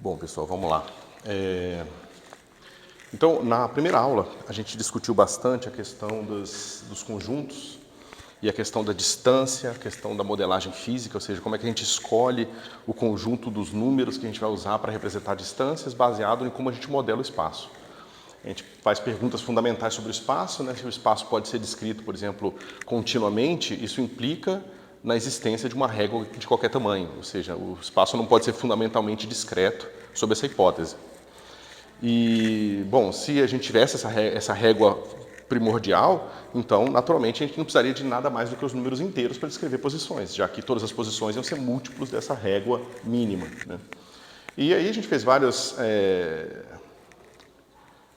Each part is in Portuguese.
Bom, pessoal, vamos lá. Então, na primeira aula, a gente discutiu bastante a questão dos conjuntos e a questão da distância, a questão da modelagem física, ou seja, como é que a gente escolhe o conjunto dos números que a gente vai usar para representar distâncias, baseado em como a gente modela o espaço. A gente faz perguntas fundamentais sobre o espaço, né? Se o espaço pode ser descrito, por exemplo, continuamente, isso implica na existência de uma régua de qualquer tamanho, ou seja, o espaço não pode ser fundamentalmente discreto sob essa hipótese. E, bom, se a gente tivesse essa régua primordial, então, naturalmente, a gente não precisaria de nada mais do que os números inteiros para descrever posições, já que todas as posições iam ser múltiplos dessa régua mínima, né? E aí a gente fez várias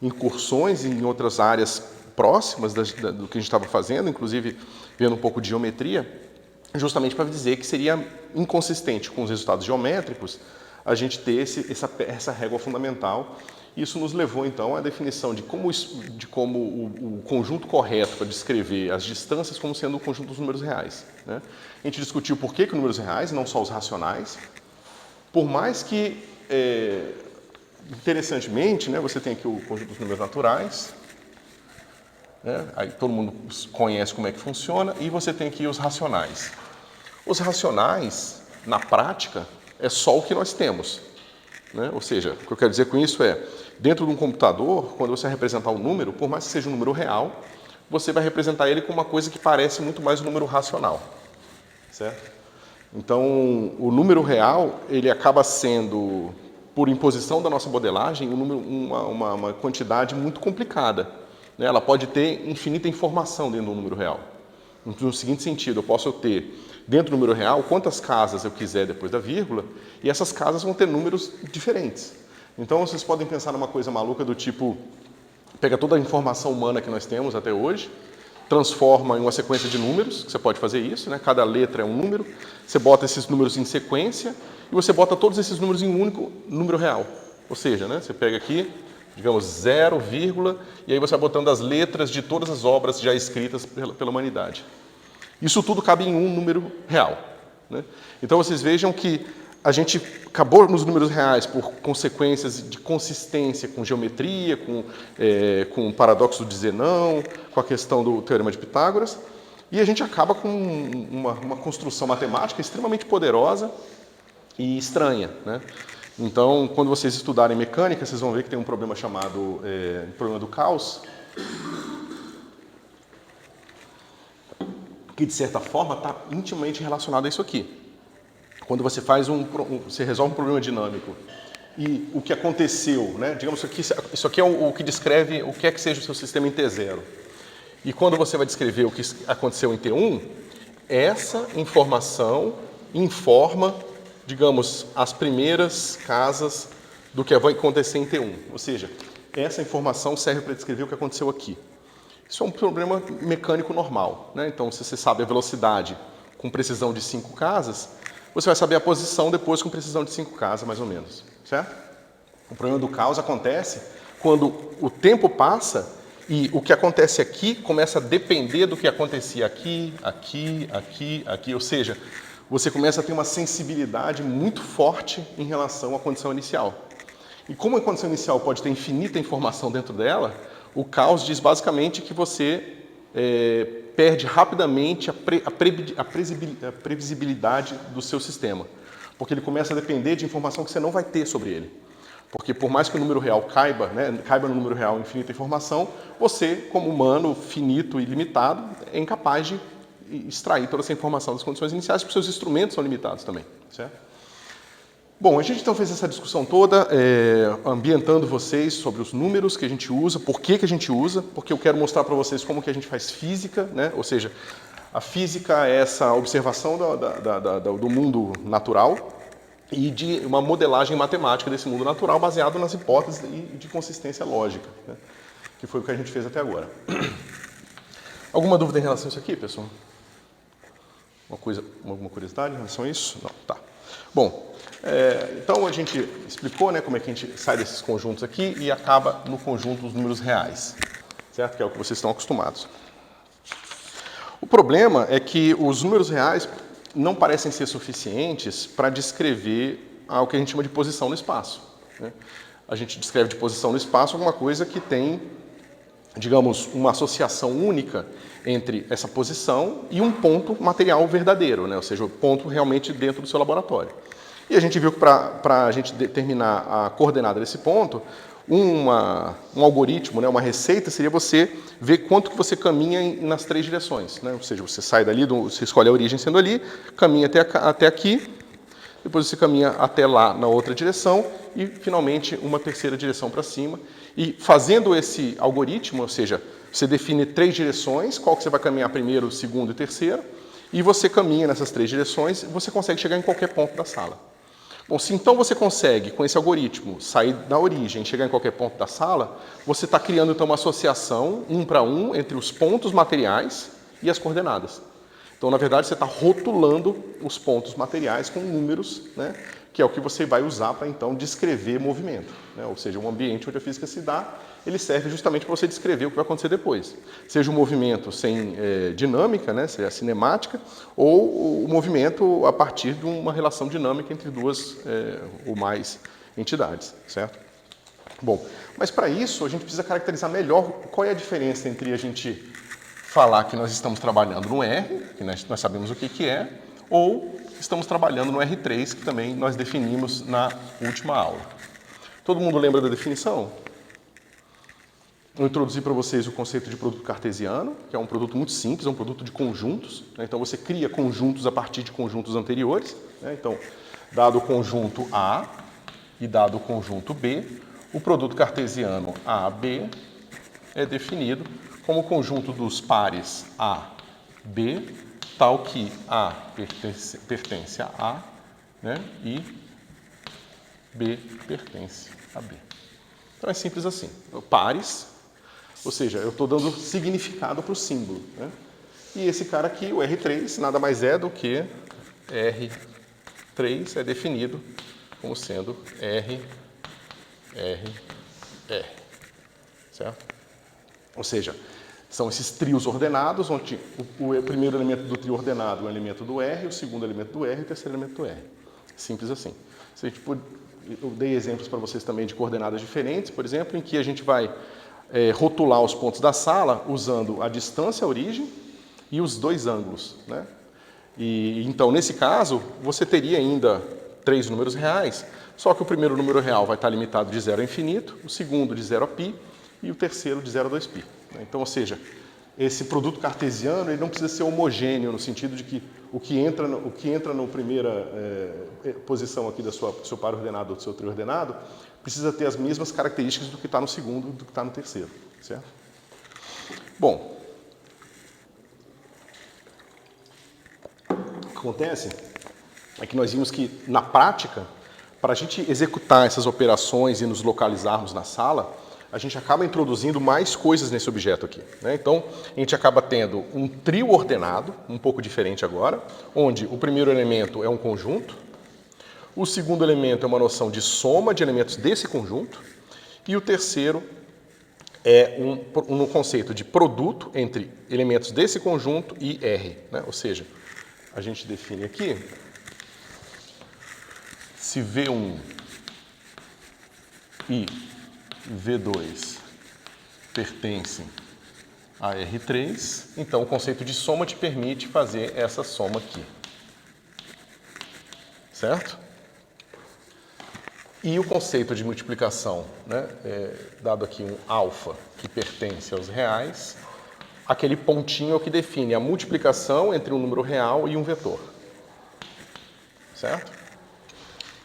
incursões em outras áreas próximas do que a gente estava fazendo, inclusive vendo um pouco de geometria, justamente para dizer que seria inconsistente com os resultados geométricos a gente ter essa régua fundamental. Isso nos levou, então, à definição de como o conjunto correto para descrever as distâncias como sendo o conjunto dos números reais, né? A gente discutiu por que números reais, não só os racionais, por mais que, interessantemente, né, você tem aqui o conjunto dos números naturais, né? Aí todo mundo conhece como é que funciona, e você tem aqui os racionais. Os racionais, na prática, é só o que nós temos, né? Ou seja, o que eu quero dizer com isso é, dentro de um computador, quando você representar um número, por mais que seja um número real, você vai representar ele com uma coisa que parece muito mais um número racional, certo? Então, o número real, ele acaba sendo, por imposição da nossa modelagem, uma quantidade muito complicada, né? Ela pode ter infinita informação dentro do número real. No seguinte sentido, eu posso ter, dentro do número real, quantas casas eu quiser depois da vírgula, e essas casas vão ter números diferentes. Então, vocês podem pensar numa coisa maluca do tipo, pega toda a informação humana que nós temos até hoje, transforma em uma sequência de números, você pode fazer isso, né? Cada letra é um número, você bota esses números em sequência, e você bota todos esses números em um único número real. Ou seja, né, você pega aqui, digamos, 0, vírgula, e aí você vai botando as letras de todas as obras já escritas pela humanidade. Isso tudo cabe em um número real, né? Então, vocês vejam que a gente acabou nos números reais por consequências de consistência com geometria, com o paradoxo de Zenão, com a questão do Teorema de Pitágoras, e a gente acaba com uma construção matemática extremamente poderosa e estranha, né? Então, quando vocês estudarem mecânica, vocês vão ver que tem um problema chamado problema do caos, que de certa forma está intimamente relacionado a isso aqui. Quando você você resolve um problema dinâmico e o que aconteceu, né? Digamos isso aqui é o que descreve o que é que seja o seu sistema em T0. E quando você vai descrever o que aconteceu em T1, essa informação informa, digamos, as primeiras casas do que vai acontecer em T1. Ou seja, essa informação serve para descrever o que aconteceu aqui. Isso é um problema mecânico normal, né? Então, se você sabe a velocidade com precisão de 5 casas, você vai saber a posição depois com precisão de 5 casas, mais ou menos, certo? O problema do caos acontece quando o tempo passa e o que acontece aqui começa a depender do que acontecia aqui, ou seja, você começa a ter uma sensibilidade muito forte em relação à condição inicial. E como a condição inicial pode ter infinita informação dentro dela, o caos diz basicamente que você perde rapidamente a previsibilidade do seu sistema, porque ele começa a depender de informação que você não vai ter sobre ele. Porque por mais que o número real caiba no número real infinita informação, você, como humano finito e limitado, é incapaz de extrair toda essa informação das condições iniciais, porque seus instrumentos são limitados também, certo? Bom, a gente então fez essa discussão toda, ambientando vocês sobre os números que a gente usa, por que a gente usa, porque eu quero mostrar para vocês como que a gente faz física, né? Ou seja, a física é essa observação do mundo natural e de uma modelagem matemática desse mundo natural baseado nas hipóteses de consistência lógica, né? Que foi o que a gente fez até agora. Alguma dúvida em relação a isso aqui, pessoal? Alguma curiosidade em relação a isso? Não, tá. Bom, então a gente explicou, né, como é que a gente sai desses conjuntos aqui e acaba no conjunto dos números reais, certo? Que é o que vocês estão acostumados. O problema é que os números reais não parecem ser suficientes para descrever o que a gente chama de posição no espaço. né? A gente descreve de posição no espaço alguma coisa que tem, digamos, uma associação única entre essa posição e um ponto material verdadeiro, né? Ou seja, o ponto realmente dentro do seu laboratório. E a gente viu que para a gente determinar a coordenada desse ponto, um algoritmo, né, uma receita, seria você ver quanto que você caminha nas 3 direções, né? Ou seja, você sai dali, você escolhe a origem sendo ali, caminha até aqui, depois você caminha até lá na outra direção e, finalmente, uma terceira direção para cima. E fazendo esse algoritmo, ou seja, você define 3 direções, qual que você vai caminhar primeiro, segundo e terceiro, e você caminha nessas 3 direções e você consegue chegar em qualquer ponto da sala. Bom, se então você consegue, com esse algoritmo, sair da origem e chegar em qualquer ponto da sala, você está criando então uma associação, 1 para 1, entre os pontos materiais e as coordenadas. Então, na verdade, você está rotulando os pontos materiais com números, né, que é o que você vai usar para, então, descrever movimento, né? Ou seja, um ambiente onde a física se dá, ele serve justamente para você descrever o que vai acontecer depois. Seja um movimento sem dinâmica, né, seja cinemática, ou o movimento a partir de uma relação dinâmica entre 2 ou mais entidades, certo? Bom, mas para isso a gente precisa caracterizar melhor qual é a diferença entre a gente falar que nós estamos trabalhando no R, que nós sabemos o que é, ou estamos trabalhando no R3, que também nós definimos na última aula. Todo mundo lembra da definição? Eu introduzi para vocês o conceito de produto cartesiano, que é um produto muito simples, é um produto de conjuntos, né? Então você cria conjuntos a partir de conjuntos anteriores, né? Então, dado o conjunto A e dado o conjunto B, o produto cartesiano AB é definido como o conjunto dos pares A, B, tal que A pertence a A, né, e B pertence a B. Então é simples assim. Pares, ou seja, eu estou dando significado para o símbolo, né? E esse cara aqui, o R3, nada mais é do que R3 é definido como sendo R, R, R. Certo? Ou seja, são esses trios ordenados, onde o primeiro elemento do trio ordenado é o elemento do R, o segundo elemento do R e o terceiro elemento do R. Simples assim. Eu dei exemplos para vocês também de coordenadas diferentes, por exemplo, em que a gente vai rotular os pontos da sala usando a distância à origem e os 2 ângulos, né? E então, nesse caso, você teria ainda 3 números reais, só que o primeiro número real vai estar limitado de 0 a infinito, o segundo de 0 a π e o terceiro de 0 a 2π. Então, ou seja, esse produto cartesiano ele não precisa ser homogêneo no sentido de que o que entra na primeira posição aqui do seu par ordenado ou do seu trio ordenado precisa ter as mesmas características do que está no segundo e do que está no terceiro, certo? Bom, o que acontece é que nós vimos que, na prática, para a gente executar essas operações e nos localizarmos na sala, a gente acaba introduzindo mais coisas nesse objeto aqui, né? Então, a gente acaba tendo um trio ordenado, um pouco diferente agora, onde o primeiro elemento é um conjunto, o segundo elemento é uma noção de soma de elementos desse conjunto, e o terceiro é um conceito de produto entre elementos desse conjunto e R, né? Ou seja, a gente define aqui, se V1 e V2 pertencem a R3, então o conceito de soma te permite fazer essa soma aqui. Certo? E o conceito de multiplicação, né, dado aqui um alfa que pertence aos reais, aquele pontinho é o que define a multiplicação entre um número real e um vetor. Certo?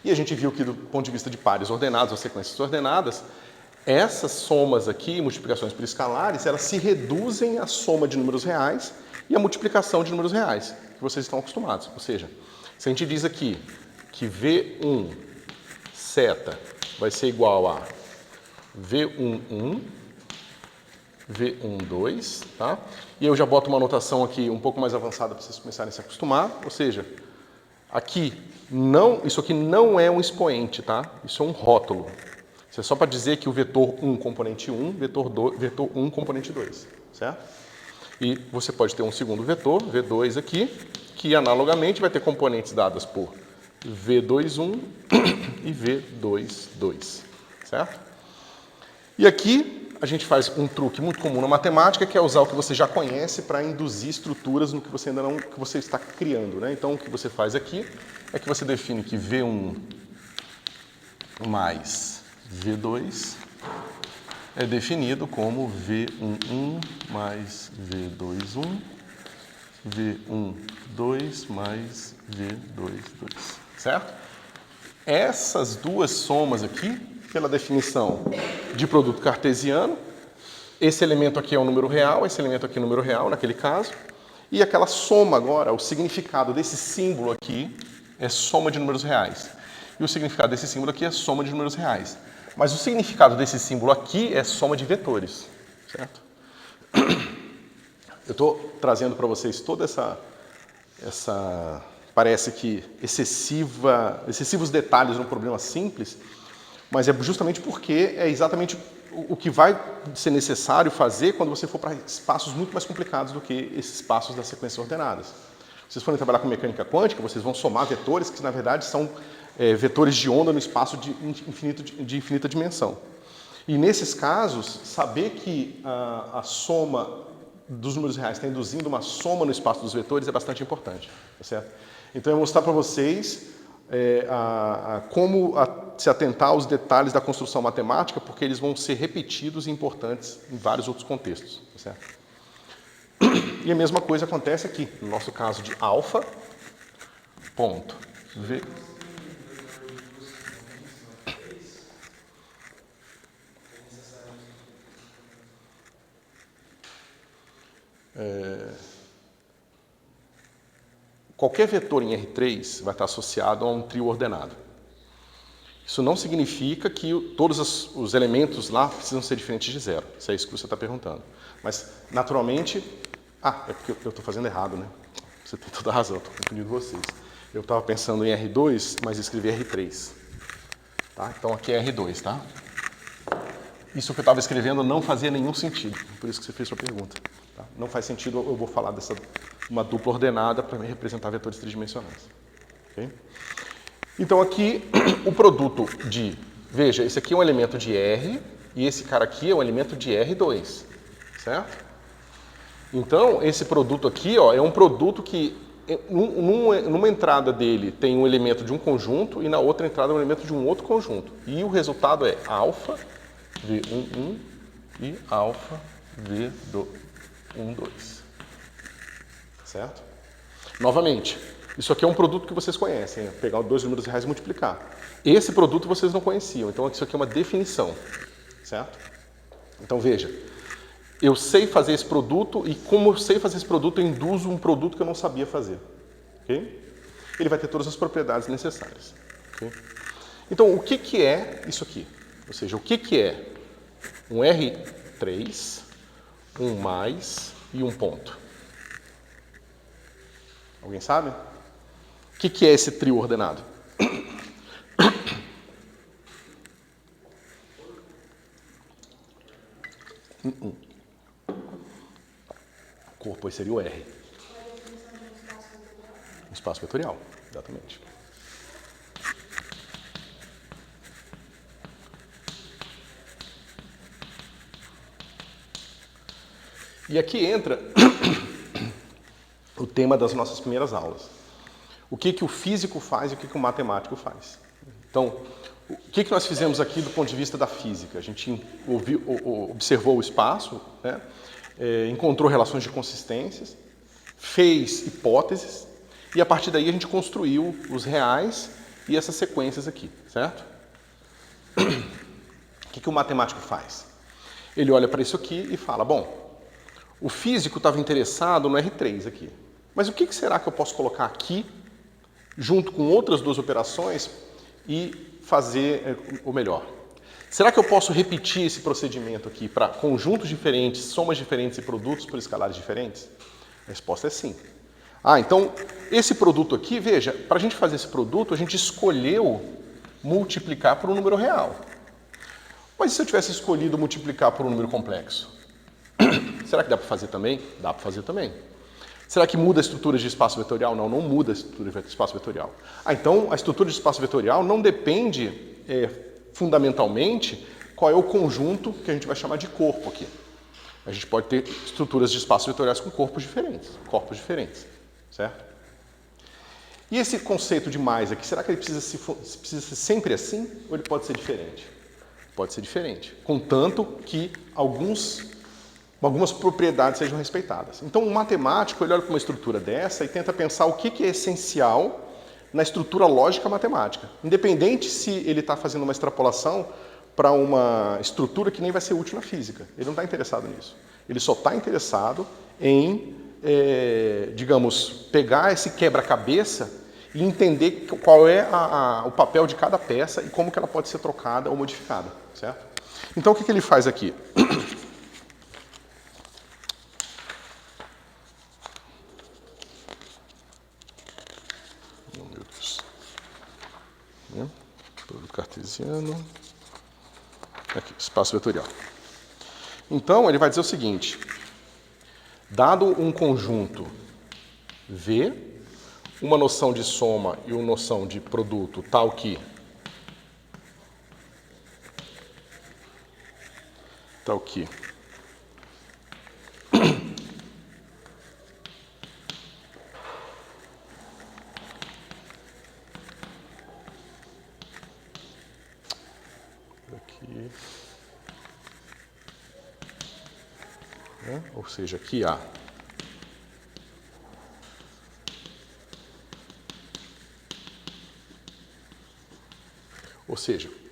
E a gente viu que, do ponto de vista de pares ordenados ou sequências ordenadas, essas somas aqui, multiplicações por escalares, elas se reduzem à soma de números reais e à multiplicação de números reais, que vocês estão acostumados. Ou seja, se a gente diz aqui que V1 seta vai ser igual a V11, V12, tá? E eu já boto uma notação aqui um pouco mais avançada para vocês começarem a se acostumar, ou seja, aqui isso aqui não é um expoente, tá? Isso é um rótulo. Isso é só para dizer que o vetor 1 componente 1, vetor 1 componente 2, certo? E você pode ter um segundo vetor, V2 aqui, que analogamente vai ter componentes dadas por V21 e V22, certo? E aqui a gente faz um truque muito comum na matemática, que é usar o que você já conhece para induzir estruturas no que você ainda não, que você está criando, né? Então o que você faz aqui é que você define que V1 mais V2 é definido como V11 mais V21, V12 mais V22, certo? Essas duas somas aqui, pela definição de produto cartesiano, esse elemento aqui é um número real, esse elemento aqui é um número real, naquele caso, e aquela soma agora, o significado desse símbolo aqui é soma de números reais. E o significado desse símbolo aqui é soma de números reais. Mas o significado desse símbolo aqui é soma de vetores, certo? Eu estou trazendo para vocês toda essa parece que excessivos detalhes num problema simples, mas é justamente porque é exatamente o que vai ser necessário fazer quando você for para espaços muito mais complicados do que esses espaços das sequências ordenadas. Se vocês forem trabalhar com mecânica quântica, vocês vão somar vetores que, na verdade, são vetores de onda no espaço de infinita dimensão. E, nesses casos, saber que a soma dos números reais está induzindo uma soma no espaço dos vetores é bastante importante, tá certo? Então, eu vou mostrar para vocês como se atentar aos detalhes da construção matemática, porque eles vão ser repetidos e importantes em vários outros contextos, tá certo? E a mesma coisa acontece aqui, no nosso caso de alfa, ponto, V. Qualquer vetor em R3 vai estar associado a um trio ordenado. Isso não significa que todos os elementos lá precisam ser diferentes de zero. Se é isso que você está perguntando. Mas, naturalmente... é porque eu estou fazendo errado, né? Você tem toda a razão, estou confundindo vocês. Eu estava pensando em R2, mas escrevi R3. Tá? Então, aqui é R2, tá? Isso que eu estava escrevendo não fazia nenhum sentido. Por isso que você fez sua pergunta. Tá? Não faz sentido eu vou falar dessa uma dupla ordenada para me representar vetores tridimensionais. Okay? Então, aqui, o produto de... Veja, esse aqui é um elemento de R e esse cara aqui é um elemento de R2. Certo? Então, esse produto aqui é um produto que, numa entrada dele, tem um elemento de um conjunto e na outra entrada um elemento de um outro conjunto. E o resultado é alfa V11 e alfa V12. Certo? Novamente, isso aqui é um produto que vocês conhecem. Pegar dois números reais e multiplicar. Esse produto vocês não conheciam, então isso aqui é uma definição. Certo? Então, veja. Eu sei fazer esse produto e, como eu sei fazer esse produto, eu induzo um produto que eu não sabia fazer. Okay? Ele vai ter todas as propriedades necessárias. Okay? Então, o que é isso aqui? Ou seja, o que é um R3, um mais e um ponto? Alguém sabe? O que é esse trio ordenado? Corpo seria o R. Um espaço vetorial, exatamente. E aqui entra o tema das nossas primeiras aulas. O que o físico faz e o que o matemático faz. Então, o que nós fizemos aqui do ponto de vista da física? A gente observou o espaço, né? Encontrou relações de consistências, fez hipóteses e a partir daí a gente construiu os reais e essas sequências aqui, certo? O que o matemático faz? Ele olha para isso aqui e fala, bom, o físico estava interessado no R3 aqui, mas o que será que eu posso colocar aqui junto com outras duas operações e fazer, ou melhor, será que eu posso repetir esse procedimento aqui para conjuntos diferentes, somas diferentes e produtos por escalares diferentes? A resposta é sim. Então, esse produto aqui, veja, para a gente fazer esse produto, a gente escolheu multiplicar por um número real. Mas e se eu tivesse escolhido multiplicar por um número complexo? Será que dá para fazer também? Dá para fazer também. Será que muda a estrutura de espaço vetorial? Não, não muda a estrutura de espaço vetorial. Então a estrutura de espaço vetorial não depende fundamentalmente qual é o conjunto que a gente vai chamar de corpo aqui. A gente pode ter estruturas de espaços vetoriais com corpos diferentes, certo? E esse conceito de mais aqui, será que ele precisa ser sempre assim ou ele pode ser diferente? Pode ser diferente, contanto que algumas propriedades sejam respeitadas. Então, um matemático ele olha para uma estrutura dessa e tenta pensar o que é essencial na estrutura lógica matemática, independente se ele está fazendo uma extrapolação para uma estrutura que nem vai ser útil na física. Ele não está interessado nisso. Ele só está interessado em, digamos, pegar esse quebra-cabeça e entender qual é o papel de cada peça e como que ela pode ser trocada ou modificada, certo? Então, o que ele faz aqui? Todo cartesiano. Aqui, espaço vetorial. Então, ele vai dizer o seguinte: dado um conjunto V, uma noção de soma e uma noção de produto tal que aqui, né? Ou seja, aqui há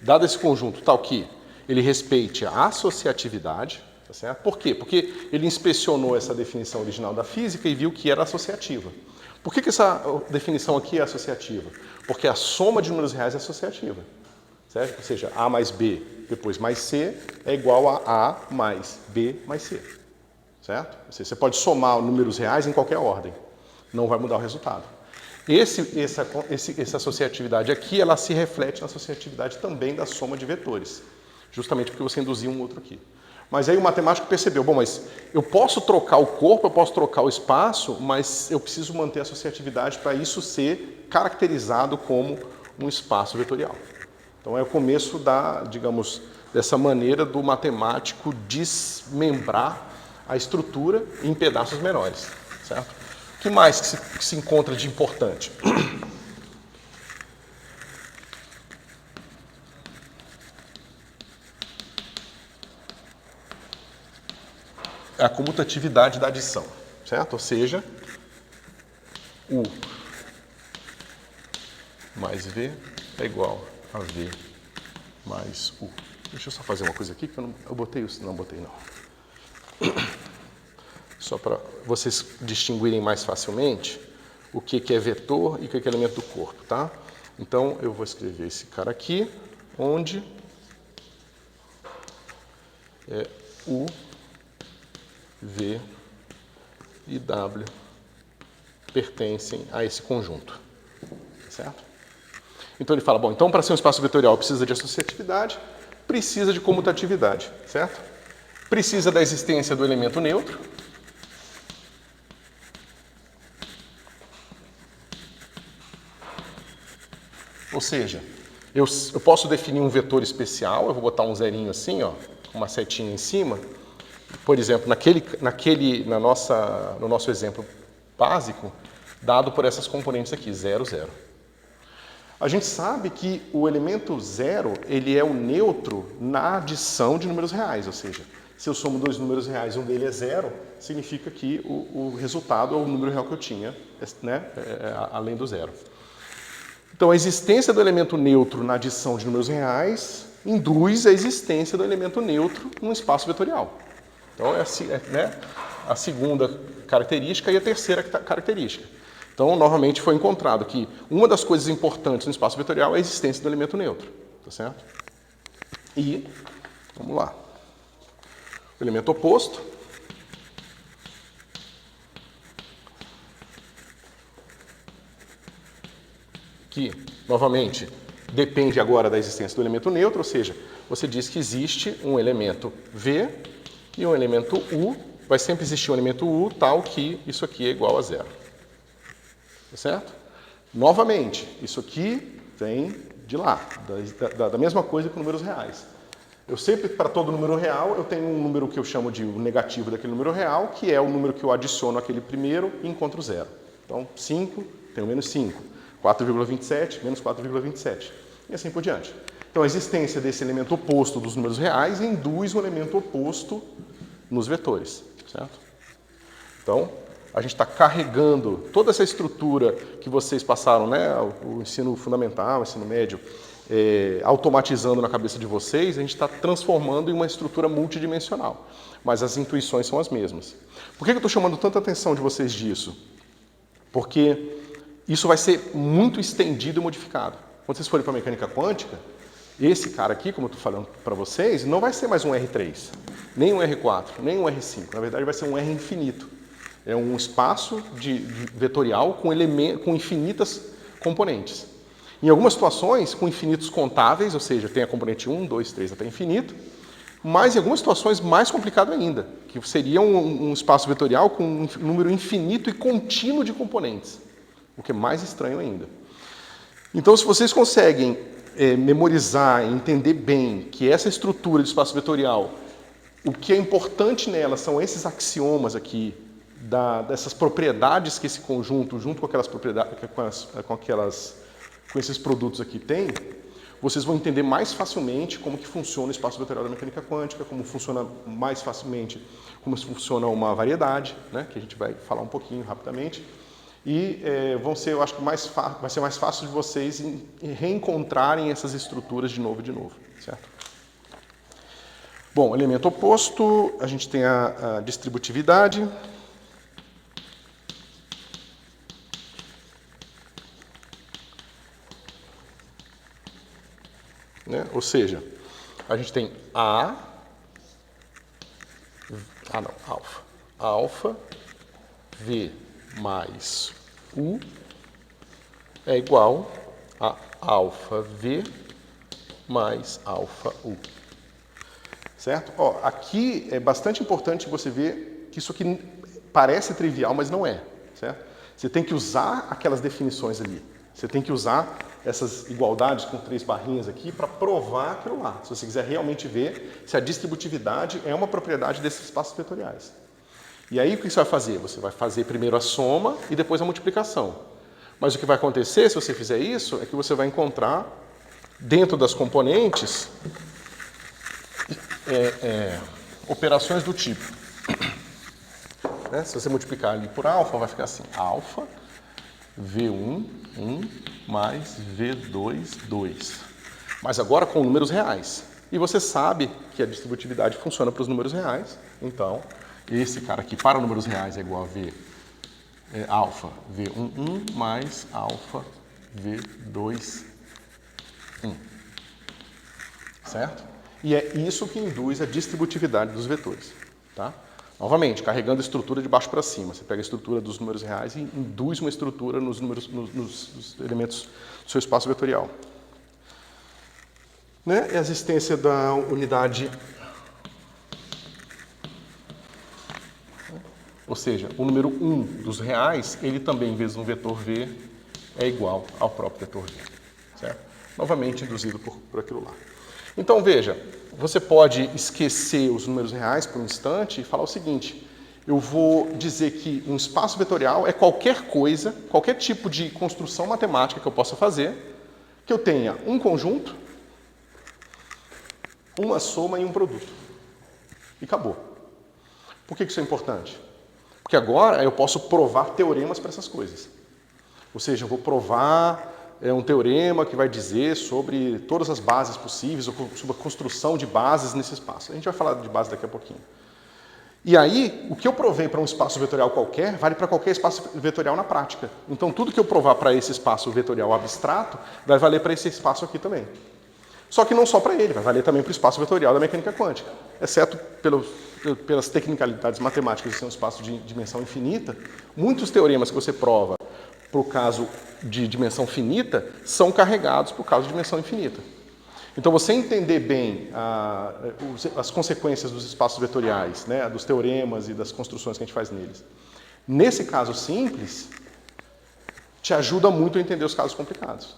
dado esse conjunto tal que ele respeite a associatividade, tá certo? Por quê? Porque ele inspecionou essa definição original da física e viu que era associativa. Por que essa definição aqui é associativa? Porque a soma de números reais é associativa, certo? Ou seja, A mais B depois mais C é igual a A mais B mais C, certo? Ou seja, você pode somar números reais em qualquer ordem, não vai mudar o resultado. Essa associatividade aqui, ela se reflete na associatividade também da soma de vetores, justamente porque você induziu um outro aqui. Mas aí o matemático percebeu, bom, mas eu posso trocar o corpo, eu posso trocar o espaço, mas eu preciso manter a associatividade para isso ser caracterizado como um espaço vetorial. Então é o começo digamos, dessa maneira do matemático desmembrar a estrutura em pedaços menores, certo? O que mais que se encontra de importante? É a comutatividade da adição, certo? Ou seja, U mais V é igual a V mais U. Deixa eu só fazer uma coisa aqui, que eu botei isso. Não, botei não. Só para vocês distinguirem mais facilmente o que é vetor e o que é elemento do corpo, tá? Então, eu vou escrever esse cara aqui, onde U, V e W pertencem a esse conjunto, certo? Então, ele fala, bom, então para ser um espaço vetorial precisa de associatividade, precisa de comutatividade, certo? Precisa da existência do elemento neutro. Ou seja, eu posso definir um vetor especial, eu vou botar um zerinho assim, ó, uma setinha em cima. Por exemplo, no nosso exemplo básico, dado por essas componentes aqui, 0, 0. A gente sabe que o elemento 0, ele é o neutro na adição de números reais, ou seja, se eu somo dois números reais e um deles é 0, significa que o resultado é o número real que eu tinha, né, além do 0. Então, a existência do elemento neutro na adição de números reais induz a existência do elemento neutro num espaço vetorial. Então, né, a segunda característica e a terceira característica. Então, novamente, foi encontrado que uma das coisas importantes no espaço vetorial é a existência do elemento neutro. Tá certo? E, vamos lá. O elemento oposto. Que, novamente, depende agora da existência do elemento neutro, ou seja, você diz que existe um elemento V e um elemento U vai sempre existir um elemento U tal que isso aqui é igual a zero. Tá certo? Novamente, isso aqui vem de lá, da mesma coisa que números reais. Eu sempre, para todo número real, eu tenho um número que eu chamo de o negativo daquele número real, que é o número que eu adiciono àquele primeiro e encontro zero. Então, 5, tenho menos 5. 4,27, menos 4,27. E assim por diante. Então, a existência desse elemento oposto dos números reais induz um elemento oposto nos vetores, certo? Então, a gente está carregando toda essa estrutura que vocês passaram, né, o ensino fundamental, o ensino médio, automatizando na cabeça de vocês, a gente está transformando em uma estrutura multidimensional. Mas as intuições são as mesmas. Por que eu estou chamando tanta atenção de vocês disso? Porque isso vai ser muito estendido e modificado. Quando vocês forem para a mecânica quântica, esse cara aqui, como eu estou falando para vocês, não vai ser mais um R3, nem um R4, nem um R5. Na verdade, vai ser um R infinito. É um espaço vetorial com infinitas componentes. Em algumas situações, com infinitos contáveis, ou seja, tem a componente 1, 2, 3 até infinito, mas em algumas situações mais complicado ainda, que seria um espaço vetorial com um número infinito e contínuo de componentes, o que é mais estranho ainda. Então, se vocês conseguem memorizar e entender bem que essa estrutura de espaço vetorial, o que é importante nela são esses axiomas aqui, dessas propriedades que esse conjunto, junto com aquelas propriedades, com esses produtos aqui tem, vocês vão entender mais facilmente como que funciona o espaço vetorial da mecânica quântica, como funciona mais facilmente, como funciona uma variedade, né, que a gente vai falar um pouquinho rapidamente. E eu acho que vai ser mais fácil de vocês reencontrarem essas estruturas de novo, certo? Bom, elemento oposto, a gente tem a distributividade. Né? Ou seja, a gente tem alfa V mais U é igual a alfa V mais alfa U. Certo? Ó, aqui é bastante importante você ver que isso aqui parece trivial, mas não é. Certo? Você tem que usar aquelas definições ali. Você tem que usar essas igualdades com 3 barrinhas aqui para provar aquilo lá. Se você quiser realmente ver se a distributividade é uma propriedade desses espaços vetoriais. E aí o que você vai fazer? Você vai fazer primeiro a soma e depois a multiplicação. Mas o que vai acontecer se você fizer isso é que você vai encontrar dentro das componentes operações do tipo. Né? Se você multiplicar ali por alfa, vai ficar assim, alfa V1, 1 mais V2, 2. Mas agora com números reais. E você sabe que a distributividade funciona para os números reais. Então, esse cara aqui para números reais é igual a alfa V1, 1 mais alfa V2, 1. Certo? E é isso que induz a distributividade dos vetores. Tá? Novamente, carregando a estrutura de baixo para cima. Você pega a estrutura dos números reais e induz uma estrutura nos elementos do seu espaço vetorial. Né? E a existência da unidade, ou seja, o número 1 dos reais, ele também, em vez de um vetor V, é igual ao próprio vetor V. Certo? Novamente, induzido por aquilo lá. Então, veja, você pode esquecer os números reais por um instante e falar o seguinte: eu vou dizer que um espaço vetorial é qualquer coisa, qualquer tipo de construção matemática que eu possa fazer, que eu tenha um conjunto, uma soma e um produto. E acabou. Por que isso é importante? Porque agora eu posso provar teoremas para essas coisas. Ou seja, eu vou provar um teorema que vai dizer sobre todas as bases possíveis, ou sobre a construção de bases nesse espaço. A gente vai falar de base daqui a pouquinho. E aí, o que eu provei para um espaço vetorial qualquer, vale para qualquer espaço vetorial na prática. Então, tudo que eu provar para esse espaço vetorial abstrato, vai valer para esse espaço aqui também. Só que não só para ele, vai valer também para o espaço vetorial da mecânica quântica. Exceto pelas tecnicalidades matemáticas de ser um espaço de dimensão infinita, muitos teoremas que você prova para o caso de dimensão finita são carregados para o caso de dimensão infinita. Então, você entender bem as consequências dos espaços vetoriais, né, dos teoremas e das construções que a gente faz neles, nesse caso simples, te ajuda muito a entender os casos complicados,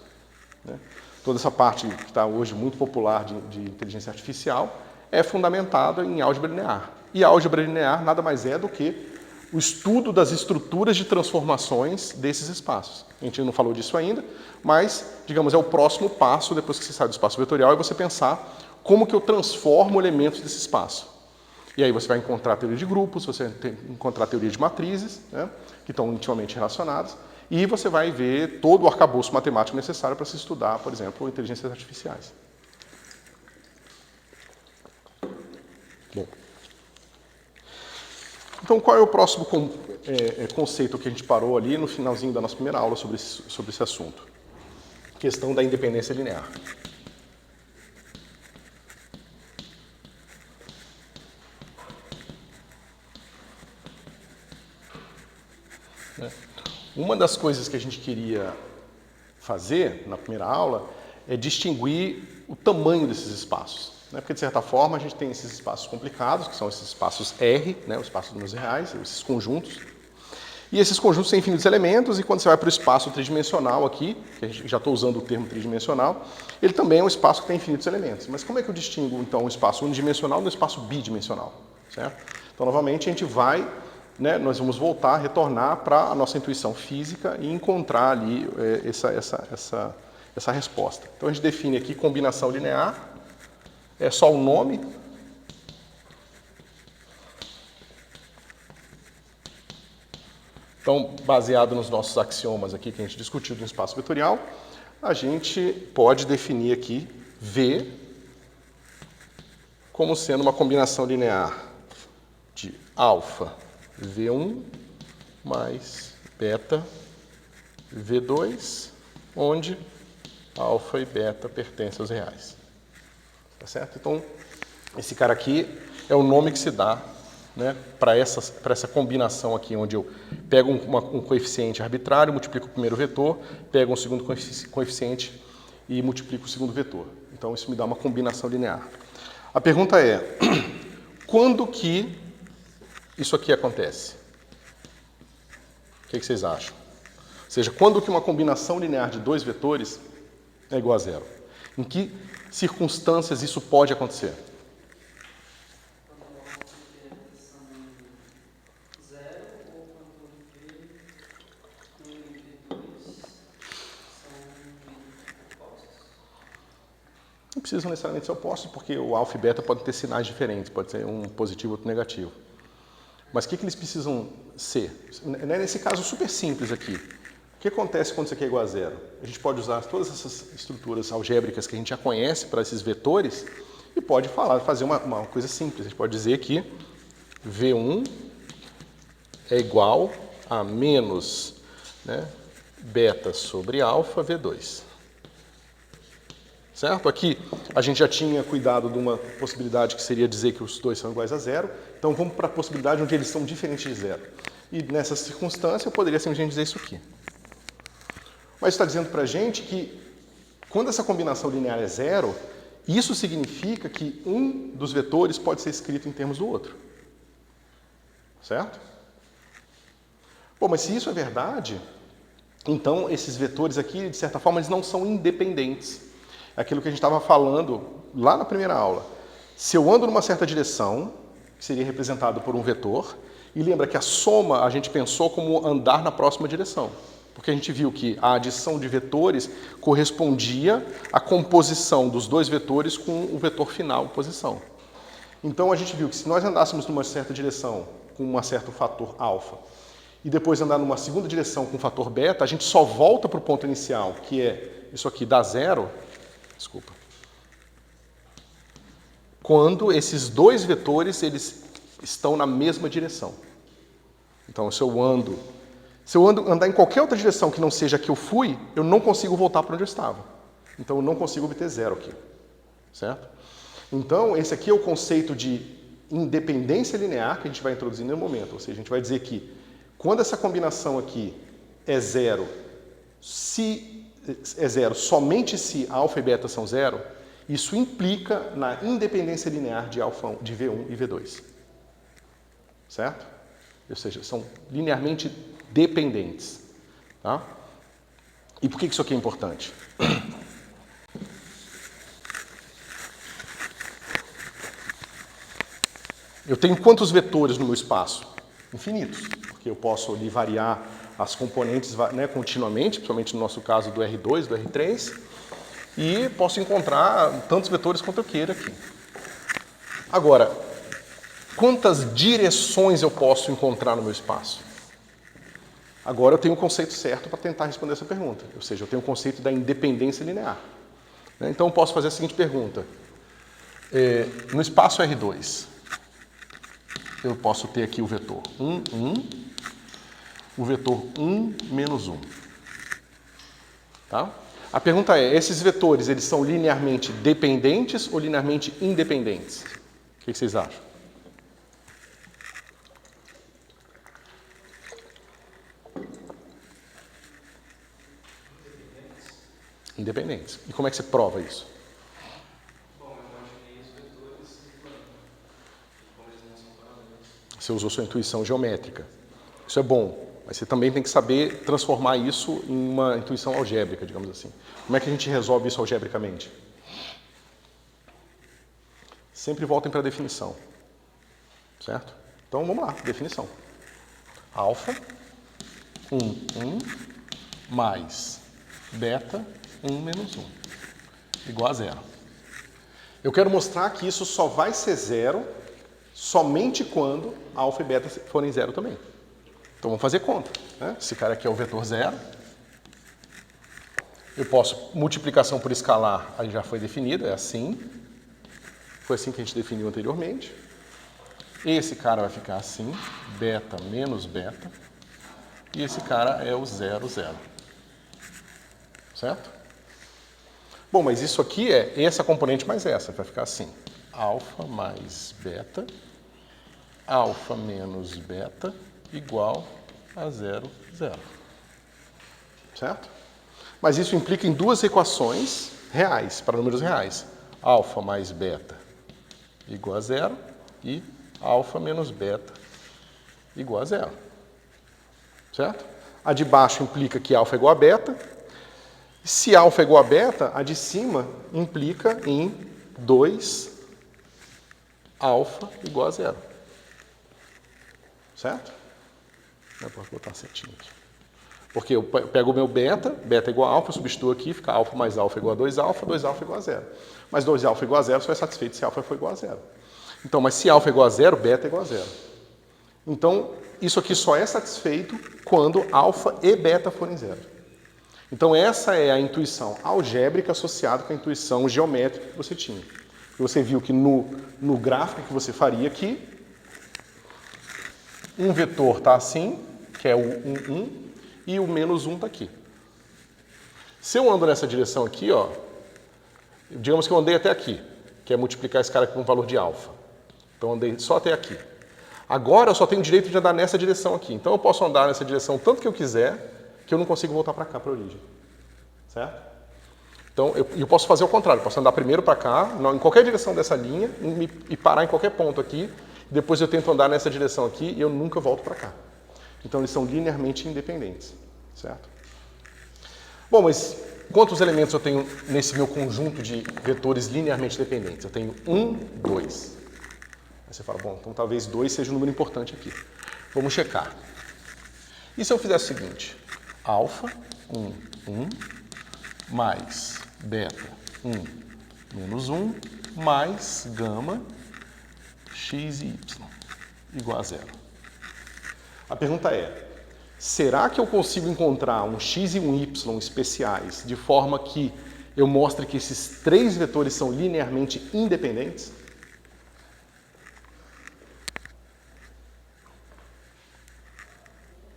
né? Toda essa parte que está hoje muito popular de inteligência artificial é fundamentada em álgebra linear. E a álgebra linear nada mais é do que o estudo das estruturas de transformações desses espaços. A gente não falou disso ainda, mas, digamos, é o próximo passo, depois que você sai do espaço vetorial, é você pensar como que eu transformo elementos desse espaço. E aí você vai encontrar teoria de grupos, você vai encontrar teoria de matrizes, né, que estão intimamente relacionadas, e você vai ver todo o arcabouço matemático necessário para se estudar, por exemplo, inteligências artificiais. Bom. Então, qual é o próximo conceito que a gente parou ali no finalzinho da nossa primeira aula sobre esse assunto? Questão da independência linear. Uma das coisas que a gente queria fazer na primeira aula é distinguir o tamanho desses espaços, né? Porque, de certa forma, a gente tem esses espaços complicados, que são esses espaços R, né, os espaços de números reais, esses conjuntos. E esses conjuntos têm infinitos elementos, e quando você vai para o espaço tridimensional aqui, que a gente já estou usando o termo tridimensional, ele também é um espaço que tem infinitos elementos. Mas como é que eu distingo, então, um espaço unidimensional do espaço bidimensional? Certo? Então, novamente, a gente vai, né, nós vamos voltar, retornar para a nossa intuição física e encontrar ali essa resposta. Então, a gente define aqui combinação linear, é só o nome. Então, baseado nos nossos axiomas aqui que a gente discutiu do espaço vetorial, a gente pode definir aqui V como sendo uma combinação linear de alfa V1 mais beta V2, onde alfa e beta pertencem aos reais. Tá certo? Então, esse cara aqui é o nome que se dá, né, para essa combinação aqui, onde eu pego um coeficiente arbitrário, multiplico o primeiro vetor, pego um segundo coeficiente e multiplico o segundo vetor. Então, isso me dá uma combinação linear. A pergunta é, quando que isso aqui acontece? O que vocês acham? Ou seja, quando que uma combinação linear de dois vetores é igual a zero? Em que circunstâncias isso pode acontecer? Não precisam necessariamente ser opostos, porque o alfa e beta podem ter sinais diferentes, pode ser um positivo ou outro negativo. Mas o que eles precisam ser? Nesse caso super simples aqui, o que acontece quando isso aqui é igual a zero? A gente pode usar todas essas estruturas algébricas que a gente já conhece para esses vetores e pode fazer uma coisa simples. A gente pode dizer que V1 é igual a menos, né, beta sobre alfa V2. Certo? Aqui a gente já tinha cuidado de uma possibilidade que seria dizer que os dois são iguais a zero. Então vamos para a possibilidade onde eles são diferentes de zero. E nessa circunstância eu poderia simplesmente dizer isso aqui. Mas está dizendo para a gente que quando essa combinação linear é zero, isso significa que um dos vetores pode ser escrito em termos do outro. Certo? Bom, mas se isso é verdade, então esses vetores aqui, de certa forma, eles não são independentes. É aquilo que a gente estava falando lá na primeira aula. Se eu ando numa certa direção, que seria representado por um vetor, e lembra que a soma a gente pensou como andar na próxima direção, porque a gente viu que a adição de vetores correspondia à composição dos dois vetores com o vetor final, posição. Então a gente viu que se nós andássemos numa certa direção com um certo fator alfa, e depois andar numa segunda direção com o fator beta, a gente só volta para o ponto inicial, que é isso aqui dá zero, quando esses dois vetores eles estão na mesma direção. Então, se eu andar em qualquer outra direção que não seja a que eu fui, eu não consigo voltar para onde eu estava. Então, eu não consigo obter zero aqui. Certo? Então, esse aqui é o conceito de independência linear que a gente vai introduzir no momento. Ou seja, a gente vai dizer que quando essa combinação aqui é zero, somente se alfa e beta são zero, Isso implica na independência linear de alfa de V1 e V2. Certo? Ou seja, são linearmente dependentes. Tá? E por que isso aqui é importante? Eu tenho quantos vetores no meu espaço? Infinitos, porque eu posso ali variar as componentes, né, continuamente, principalmente no nosso caso do R2, do R3, e posso encontrar tantos vetores quanto eu queira aqui. Agora, quantas direções eu posso encontrar no meu espaço? Agora eu tenho o conceito certo para tentar responder essa pergunta, ou seja, eu tenho o conceito da independência linear. Então eu posso fazer a seguinte pergunta. No espaço R2, eu posso ter aqui o vetor 1, 1, o vetor 1, menos 1. Tá? A pergunta é, esses vetores, eles são linearmente dependentes ou linearmente independentes? O que vocês acham? Independentes. E como é que você prova isso? Bom, eu imaginei os vetores no plano. E como eles não são paralelos. Você usou sua intuição geométrica. Isso é bom, mas você também tem que saber transformar isso em uma intuição algébrica, digamos assim. Como é que a gente resolve isso algebricamente? Sempre voltem para a definição. Certo? Então vamos lá, definição. Alfa, 1, 1, mais beta, 1 menos 1, igual a zero. Eu quero mostrar que isso só vai ser zero somente quando alfa e beta forem zero também. Então vamos fazer conta. Né? Esse cara aqui é o vetor zero. Eu posso, multiplicação por escalar, aí já foi definida, é assim. Foi assim que a gente definiu anteriormente. Esse cara vai ficar assim, beta menos beta. E esse cara é o 0, 0. Certo? Bom, mas isso aqui é essa componente mais essa, vai ficar assim. Alfa mais beta, alfa menos beta, igual a 0, 0. Certo? Mas isso implica em duas equações reais, para números reais. Alfa mais beta igual a 0 e alfa menos beta igual a 0. Certo? A de baixo implica que alfa é igual a beta. Se alfa é igual a beta, a de cima implica em 2 alfa igual a 0. Certo? Eu posso botar certinho aqui. Porque eu pego o meu beta, beta igual a alfa, substituo aqui, fica alfa mais alfa igual a 2 alfa igual a 0. Mas 2 alfa igual a 0 só é satisfeito se alfa for igual a 0. Então, mas se alfa é igual a 0, beta é igual a 0. Então, isso aqui só é satisfeito quando alfa e beta forem 0. Então, essa é a intuição algébrica associada com a intuição geométrica que você tinha. Você viu que no gráfico que você faria aqui, um vetor está assim, que é o 1, 1, e o menos 1 está aqui. Se eu ando nessa direção aqui, ó, digamos que eu andei até aqui, que é multiplicar esse cara com um valor de alfa. Então, eu andei só até aqui. Agora, eu só tenho direito de andar nessa direção aqui. Então, eu posso andar nessa direção tanto que eu quiser, que eu não consigo voltar para cá, para a origem. Certo? Então, eu posso fazer o contrário. Eu posso andar primeiro para cá, em qualquer direção dessa linha, e parar em qualquer ponto aqui. Depois eu tento andar nessa direção aqui e eu nunca volto para cá. Então, eles são linearmente independentes. Certo? Bom, mas quantos elementos eu tenho nesse meu conjunto de vetores linearmente dependentes? Eu tenho 1, 2. Aí você fala, bom, então talvez 2 seja um número importante aqui. Vamos checar. E se eu fizer o seguinte? Alfa, 1, 1, mais beta, 1, menos 1, mais gama, x e y, igual a 0. A pergunta é, será que eu consigo encontrar um x e um y especiais de forma que eu mostre que esses três vetores são linearmente independentes?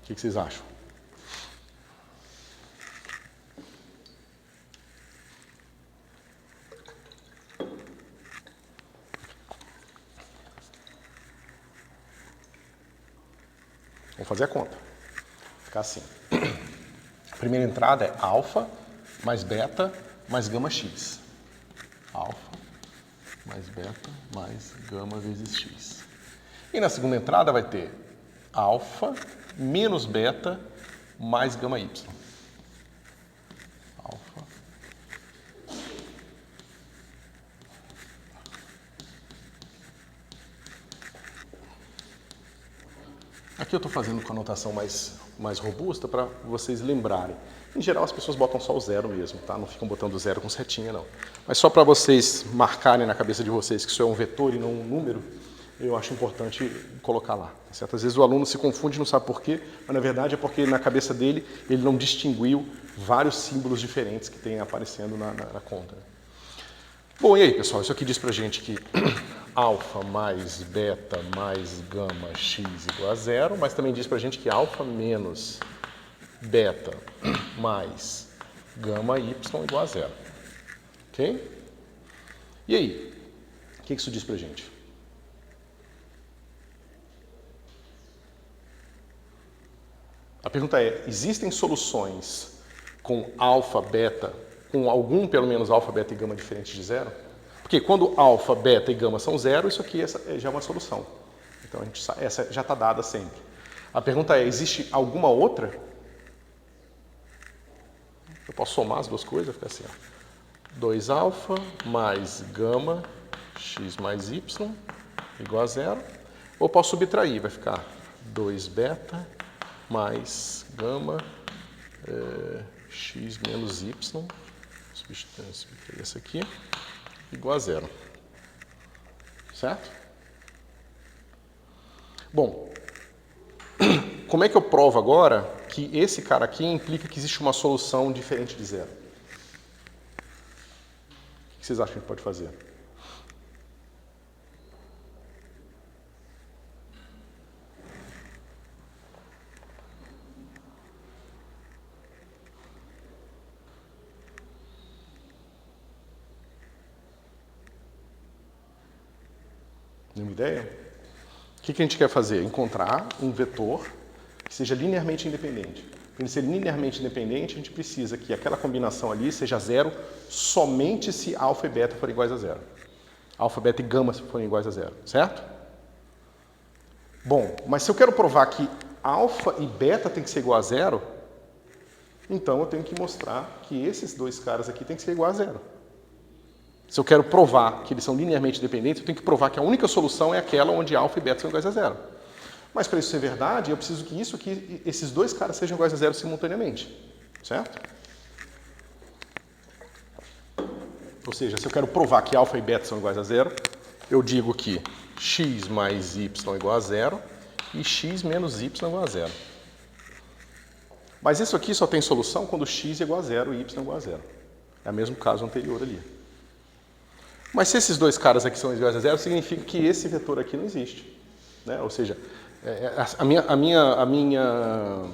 O que vocês acham? Vamos fazer a conta. Ficar assim. A primeira entrada é alfa mais beta mais gama x. alfa mais beta mais gama vezes x. E na segunda entrada vai ter alfa menos beta mais gama y. Alfa. Aqui eu estou fazendo com a notação mais robusta para vocês lembrarem. Em geral, as pessoas botam só o zero mesmo, tá? Não ficam botando zero com setinha, não. Mas só para vocês marcarem na cabeça de vocês que isso é um vetor e não um número, eu acho importante colocar lá. Tá certo? Às vezes o aluno se confunde e não sabe por quê, mas na verdade é porque na cabeça dele ele não distinguiu vários símbolos diferentes que tem aparecendo na conta. Bom, e aí, pessoal? Isso aqui diz pra gente que alfa mais beta mais gama x igual a zero, mas também diz pra gente que alfa menos beta mais gama y igual a zero. Ok? E aí? O que isso diz pra gente? A pergunta é, existem soluções com alfa, beta, com algum pelo menos alfa, beta e gama diferentes de zero? Porque quando alfa, beta e gama são zero, isso aqui já é uma solução. Então essa já está dada sempre. A pergunta é, existe alguma outra? Eu posso somar as duas coisas, fica assim, ó. 2 alfa mais gama x mais y igual a zero. Ou posso subtrair, vai ficar 2 beta mais gama x menos y, subtrair essa aqui, igual a zero. Certo? Bom, como é que eu provo agora que esse cara aqui implica que existe uma solução diferente de zero? O que vocês acham que pode fazer? Nenhuma ideia? O que a gente quer fazer? Encontrar um vetor que seja linearmente independente. Para ele ser linearmente independente, a gente precisa que aquela combinação ali seja zero somente se alfa e beta forem iguais a zero. Alfa, beta e gama forem iguais a zero, certo? Bom, mas se eu quero provar que alfa e beta tem que ser igual a zero, então eu tenho que mostrar que esses dois caras aqui tem que ser igual a zero. Se eu quero provar que eles são linearmente independentes, eu tenho que provar que a única solução é aquela onde alfa e beta são iguais a zero. Mas para isso ser verdade, eu preciso que esses dois caras sejam iguais a zero simultaneamente. Certo? Ou seja, se eu quero provar que alfa e beta são iguais a zero, eu digo que x mais y é igual a zero e x menos y é igual a zero. Mas isso aqui só tem solução quando x é igual a zero e y é igual a zero. É o mesmo caso anterior ali. Mas se esses dois caras aqui são iguais a zero, significa que esse vetor aqui não existe. Né? Ou seja, a minha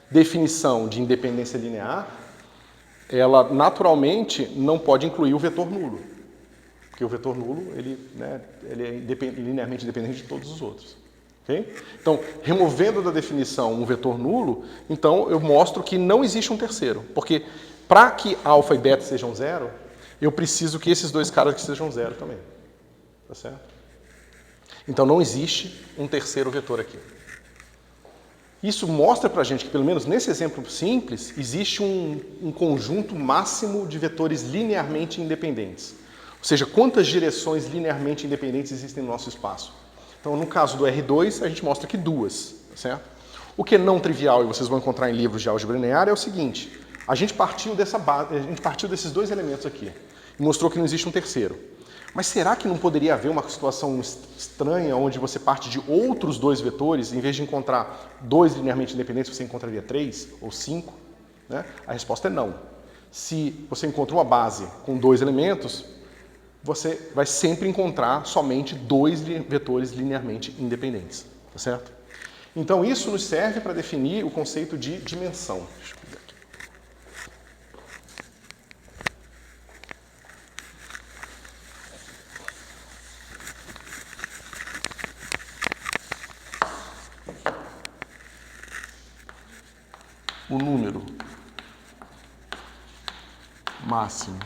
definição de independência linear, ela naturalmente não pode incluir o vetor nulo. Porque o vetor nulo ele é linearmente independente de todos os outros. Okay? Então, removendo da definição um vetor nulo, então eu mostro que não existe um terceiro. Porque para que alfa e beta sejam zero, eu preciso que esses dois caras aqui sejam zero também. Tá certo? Então não existe um terceiro vetor aqui. Isso mostra pra gente que, pelo menos nesse exemplo simples, existe um conjunto máximo de vetores linearmente independentes. Ou seja, quantas direções linearmente independentes existem no nosso espaço. Então, no caso do R2, a gente mostra que duas. Tá certo? O que é não trivial, e vocês vão encontrar em livros de álgebra linear, é o seguinte. A gente partiu desses dois elementos aqui e mostrou que não existe um terceiro. Mas será que não poderia haver uma situação estranha onde você parte de outros dois vetores, em vez de encontrar dois linearmente independentes, você encontraria 3 ou 5? Né? A resposta é não. Se você encontra uma base com dois elementos, você vai sempre encontrar somente dois vetores linearmente independentes. Tá certo? Então isso nos serve para definir o conceito de dimensão. Deixa eu pegar aqui. O número máximo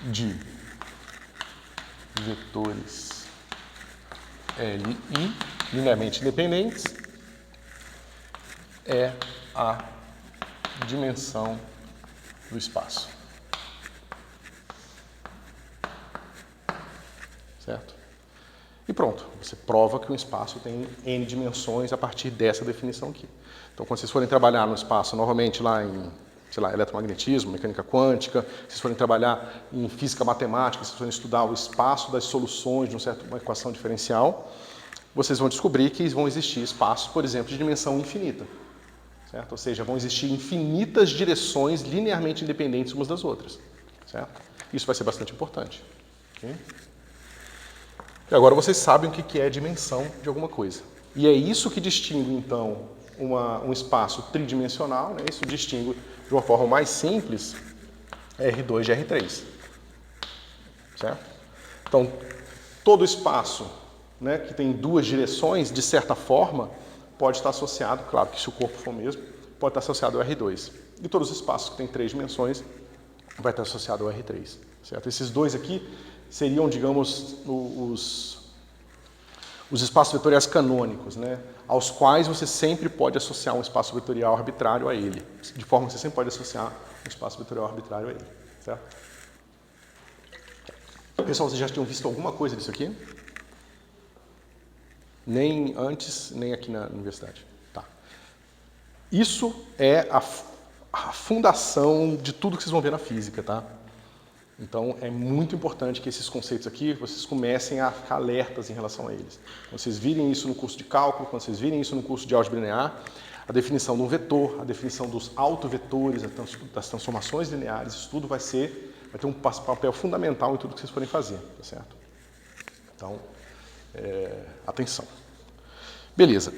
de vetores Li linearmente independentes é a dimensão do espaço. Certo? E pronto, você prova que um espaço tem N dimensões a partir dessa definição aqui. Então, quando vocês forem trabalhar no espaço, novamente lá em, sei lá, eletromagnetismo, mecânica quântica, vocês forem trabalhar em física matemática, vocês forem estudar o espaço das soluções de uma equação diferencial, vocês vão descobrir que vão existir espaços, por exemplo, de dimensão infinita. Certo? Ou seja, vão existir infinitas direções linearmente independentes umas das outras. Certo? Isso vai ser bastante importante. Okay? E agora vocês sabem o que é dimensão de alguma coisa. E é isso que distingue, então, um espaço tridimensional, né? Isso distingue, de uma forma mais simples, R2 de R3. Certo? Então, todo espaço, né, que tem duas direções, de certa forma, pode estar associado, claro que se o corpo for o mesmo, pode estar associado ao R2. E todos os espaços que têm 3 dimensões vai estar associado ao R3. Certo? Esses dois aqui seriam, digamos, os espaços vetoriais canônicos, né, aos quais você sempre pode associar um espaço vetorial arbitrário a ele. De forma que você sempre pode associar um espaço vetorial arbitrário a ele. Certo? Pessoal, vocês já tinham visto alguma coisa disso aqui? Nem antes, nem aqui na universidade. Tá. Isso é a fundação de tudo que vocês vão ver na física, tá? Então, é muito importante que esses conceitos aqui, vocês comecem a ficar alertas em relação a eles. Quando vocês virem isso no curso de cálculo, quando vocês virem isso no curso de álgebra linear, a definição de um vetor, a definição dos autovetores, das transformações lineares, isso tudo vai ter um papel fundamental em tudo que vocês forem fazer, tá certo? Então, atenção. Beleza.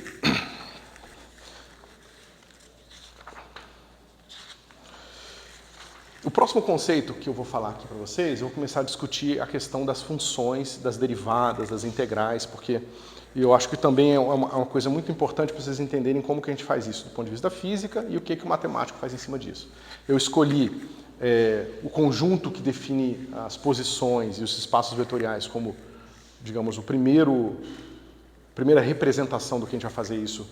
O próximo conceito que eu vou falar aqui para vocês, eu vou começar a discutir a questão das funções, das derivadas, das integrais, porque eu acho que também é uma coisa muito importante para vocês entenderem como que a gente faz isso do ponto de vista da física e o que o matemático faz em cima disso. Eu escolhi o conjunto que define as posições e os espaços vetoriais como, digamos, primeira representação do que a gente vai fazer isso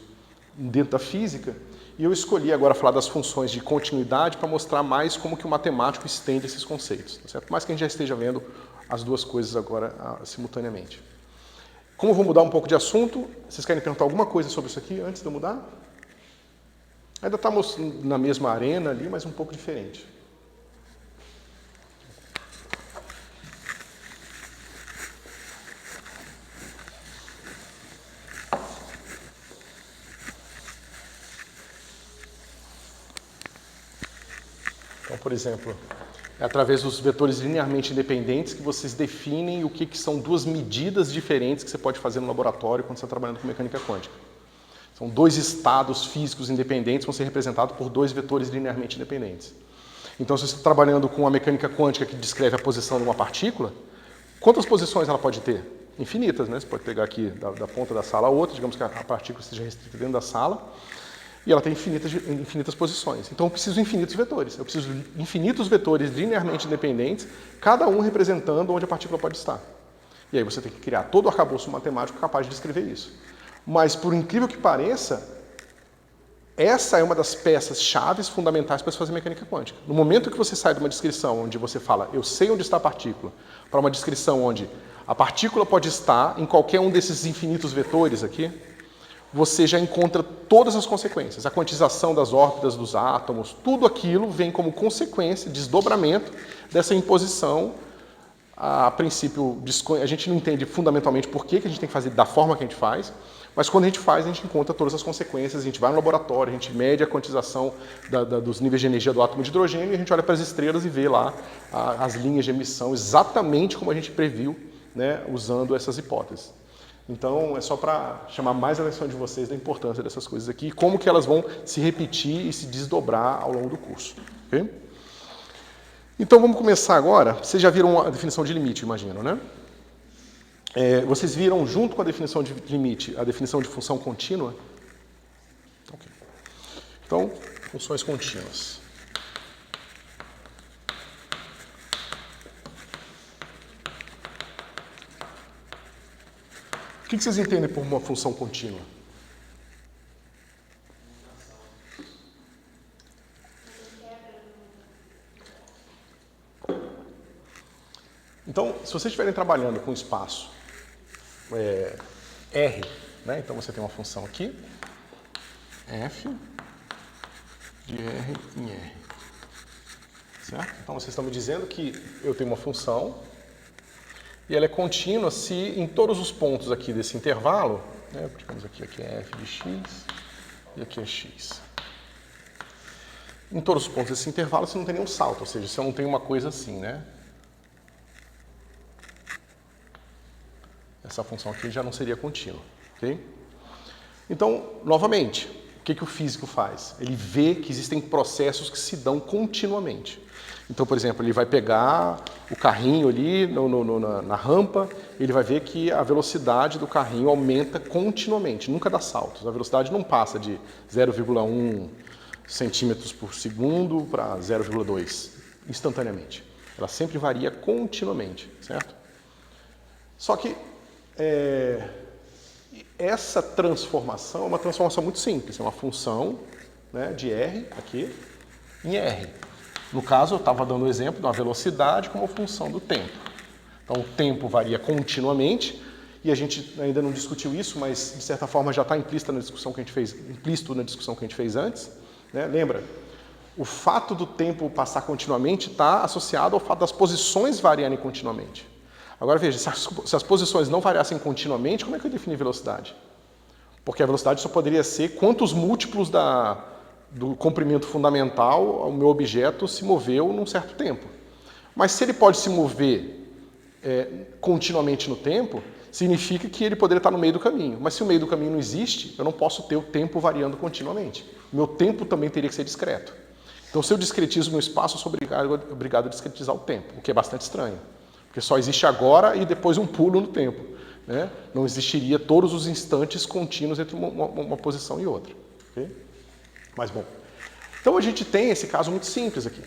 dentro da física, e eu escolhi agora falar das funções de continuidade para mostrar mais como que o matemático estende esses conceitos, tá certo? Mais que a gente já esteja vendo as duas coisas agora simultaneamente. Como eu vou mudar um pouco de assunto, vocês querem perguntar alguma coisa sobre isso aqui antes de eu mudar? Ainda estamos na mesma arena ali, mas um pouco diferente. Então, por exemplo, é através dos vetores linearmente independentes que vocês definem o que são duas medidas diferentes que você pode fazer no laboratório quando você está trabalhando com mecânica quântica. São dois estados físicos independentes que vão ser representados por dois vetores linearmente independentes. Então, se você está trabalhando com a mecânica quântica que descreve a posição de uma partícula, quantas posições ela pode ter? Infinitas, né? Você pode pegar aqui da ponta da sala a outra, digamos que a partícula esteja restrita dentro da sala, e ela tem infinitas posições. Então, eu preciso de infinitos vetores. Eu preciso de infinitos vetores linearmente independentes, cada um representando onde a partícula pode estar. E aí você tem que criar todo o arcabouço matemático capaz de descrever isso. Mas, por incrível que pareça, essa é uma das peças chaves fundamentais para se fazer mecânica quântica. No momento que você sai de uma descrição onde você fala, eu sei onde está a partícula, para uma descrição onde a partícula pode estar em qualquer um desses infinitos vetores aqui, você já encontra todas as consequências. A quantização das órbitas dos átomos, tudo aquilo vem como consequência, desdobramento dessa imposição. A princípio, a gente não entende fundamentalmente por que a gente tem que fazer da forma que a gente faz, mas quando a gente faz, a gente encontra todas as consequências, a gente vai no laboratório, a gente mede a quantização dos níveis de energia do átomo de hidrogênio e a gente olha para as estrelas e vê lá as linhas de emissão exatamente como a gente previu, né, usando essas hipóteses. Então, é só para chamar mais a atenção de vocês da importância dessas coisas aqui e como que elas vão se repetir e se desdobrar ao longo do curso. Okay? Então, vamos começar agora. Vocês já viram a definição de limite, imagino, né? Vocês viram, junto com a definição de limite, a definição de função contínua? Okay. Então, funções contínuas. que vocês entendem por uma função contínua? Então, se vocês estiverem trabalhando com espaço R, né? Então você tem uma função aqui, f de R em R. Certo? Então vocês estão me dizendo que eu tenho uma função e ela é contínua se em todos os pontos aqui desse intervalo, né? Digamos aqui é f de x e aqui é x. Em todos os pontos desse intervalo você não tem nenhum salto, ou seja, você não tem uma coisa assim, né? Essa função aqui já não seria contínua, ok? Então, novamente, o que o físico faz? Ele vê que existem processos que se dão continuamente. Então, por exemplo, ele vai pegar o carrinho ali na rampa, ele vai ver que a velocidade do carrinho aumenta continuamente, nunca dá saltos. A velocidade não passa de 0,1 centímetros por segundo para 0,2 instantaneamente. Ela sempre varia continuamente, certo? Só que essa transformação é uma transformação muito simples, é uma função, né, de R aqui em R. No caso, eu estava dando o exemplo de uma velocidade como função do tempo. Então, o tempo varia continuamente e a gente ainda não discutiu isso, mas de certa forma já está implícito na discussão que a gente fez antes, né? Lembra? O fato do tempo passar continuamente está associado ao fato das posições variarem continuamente. Agora veja, se as posições não variassem continuamente, como é que eu defini velocidade? Porque a velocidade só poderia ser quantos múltiplos do comprimento fundamental o meu objeto se moveu num certo tempo. Mas se ele pode se mover continuamente no tempo, significa que ele poderia estar no meio do caminho. Mas se o meio do caminho não existe, eu não posso ter o tempo variando continuamente. O meu tempo também teria que ser discreto. Então, se eu discretizo meu espaço, eu sou obrigado a discretizar o tempo, o que é bastante estranho. Porque só existe agora e depois um pulo no tempo, né? Não existiria todos os instantes contínuos entre uma posição e outra. Okay? Mas bom, então a gente tem esse caso muito simples aqui.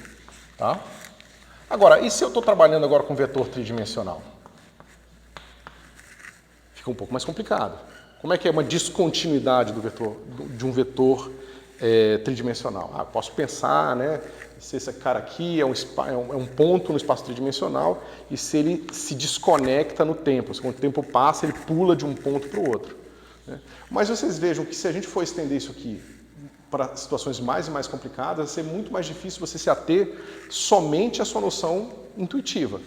Tá? Agora, e se eu estou trabalhando agora com vetor tridimensional? Fica um pouco mais complicado. Como é que é uma descontinuidade de um vetor tridimensional? Posso pensar, né? Se esse cara aqui é um ponto no espaço tridimensional e se ele se desconecta no tempo, se quando o tempo passa ele pula de um ponto para o outro. Né? Mas vocês vejam que se a gente for estender isso aqui para situações mais e mais complicadas, vai ser muito mais difícil você se ater somente à sua noção intuitiva.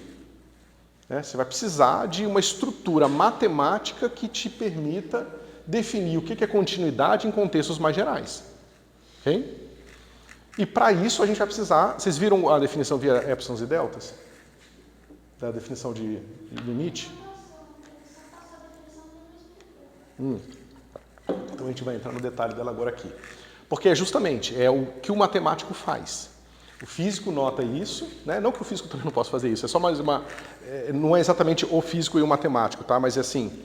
Né? Você vai precisar de uma estrutura matemática que te permita definir o que é continuidade em contextos mais gerais. Ok? E para isso a gente vai precisar... Vocês viram a definição via épsilons e deltas? Da definição de limite? Então a gente vai entrar no detalhe dela agora aqui. Porque é justamente o que o matemático faz. O físico nota isso, né? Não que o físico também não possa fazer isso, é só mais uma... não é exatamente o físico e o matemático, tá? Mas é assim...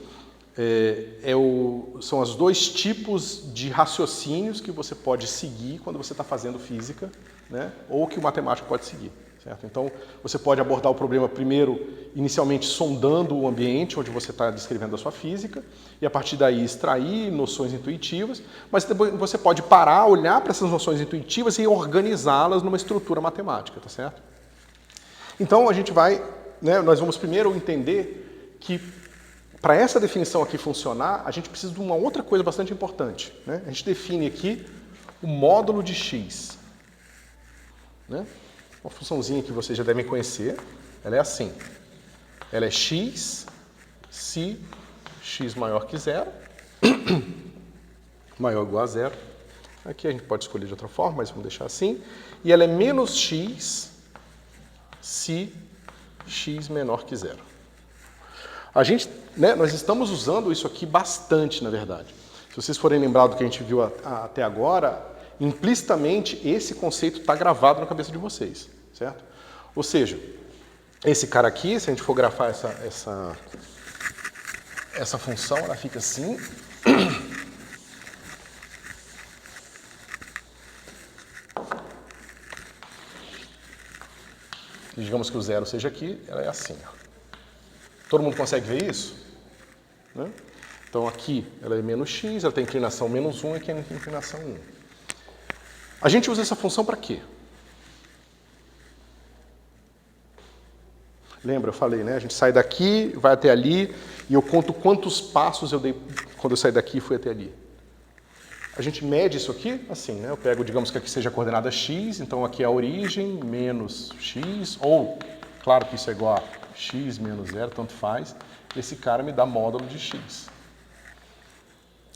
são os dois tipos de raciocínios que você pode seguir quando você está fazendo física, né? Ou que o matemático pode seguir. Certo? Então, você pode abordar o problema primeiro, inicialmente sondando o ambiente onde você está descrevendo a sua física, e a partir daí extrair noções intuitivas, mas depois você pode parar, olhar para essas noções intuitivas e organizá-las numa estrutura matemática, tá certo? Então, a gente vai, né, nós vamos primeiro entender que para essa definição aqui funcionar, a gente precisa de uma outra coisa bastante importante. Né? A gente define aqui o módulo de x. Né? Uma funçãozinha que vocês já devem conhecer. Ela é assim. Ela é x se x maior que zero, maior ou igual a zero. Aqui a gente pode escolher de outra forma, mas vamos deixar assim. E ela é menos x se x menor que zero. Nós estamos usando isso aqui bastante, na verdade. Se vocês forem lembrar do que a gente viu até agora, implicitamente esse conceito está gravado na cabeça de vocês, certo? Ou seja, esse cara aqui, se a gente for grafar essa função, ela fica assim. Digamos que o zero seja aqui, ela é assim, ó. Todo mundo consegue ver isso? Né? Então aqui ela é menos x, ela tem inclinação menos 1 e aqui é inclinação 1. A gente usa essa função para quê? Lembra, eu falei, né? A gente sai daqui, vai até ali, e eu conto quantos passos eu dei quando eu saí daqui e fui até ali. A gente mede isso aqui assim, né? Eu pego, digamos que aqui seja a coordenada x, então aqui é a origem menos x, ou, claro que isso é igual a x menos 0, tanto faz. Esse cara me dá módulo de x.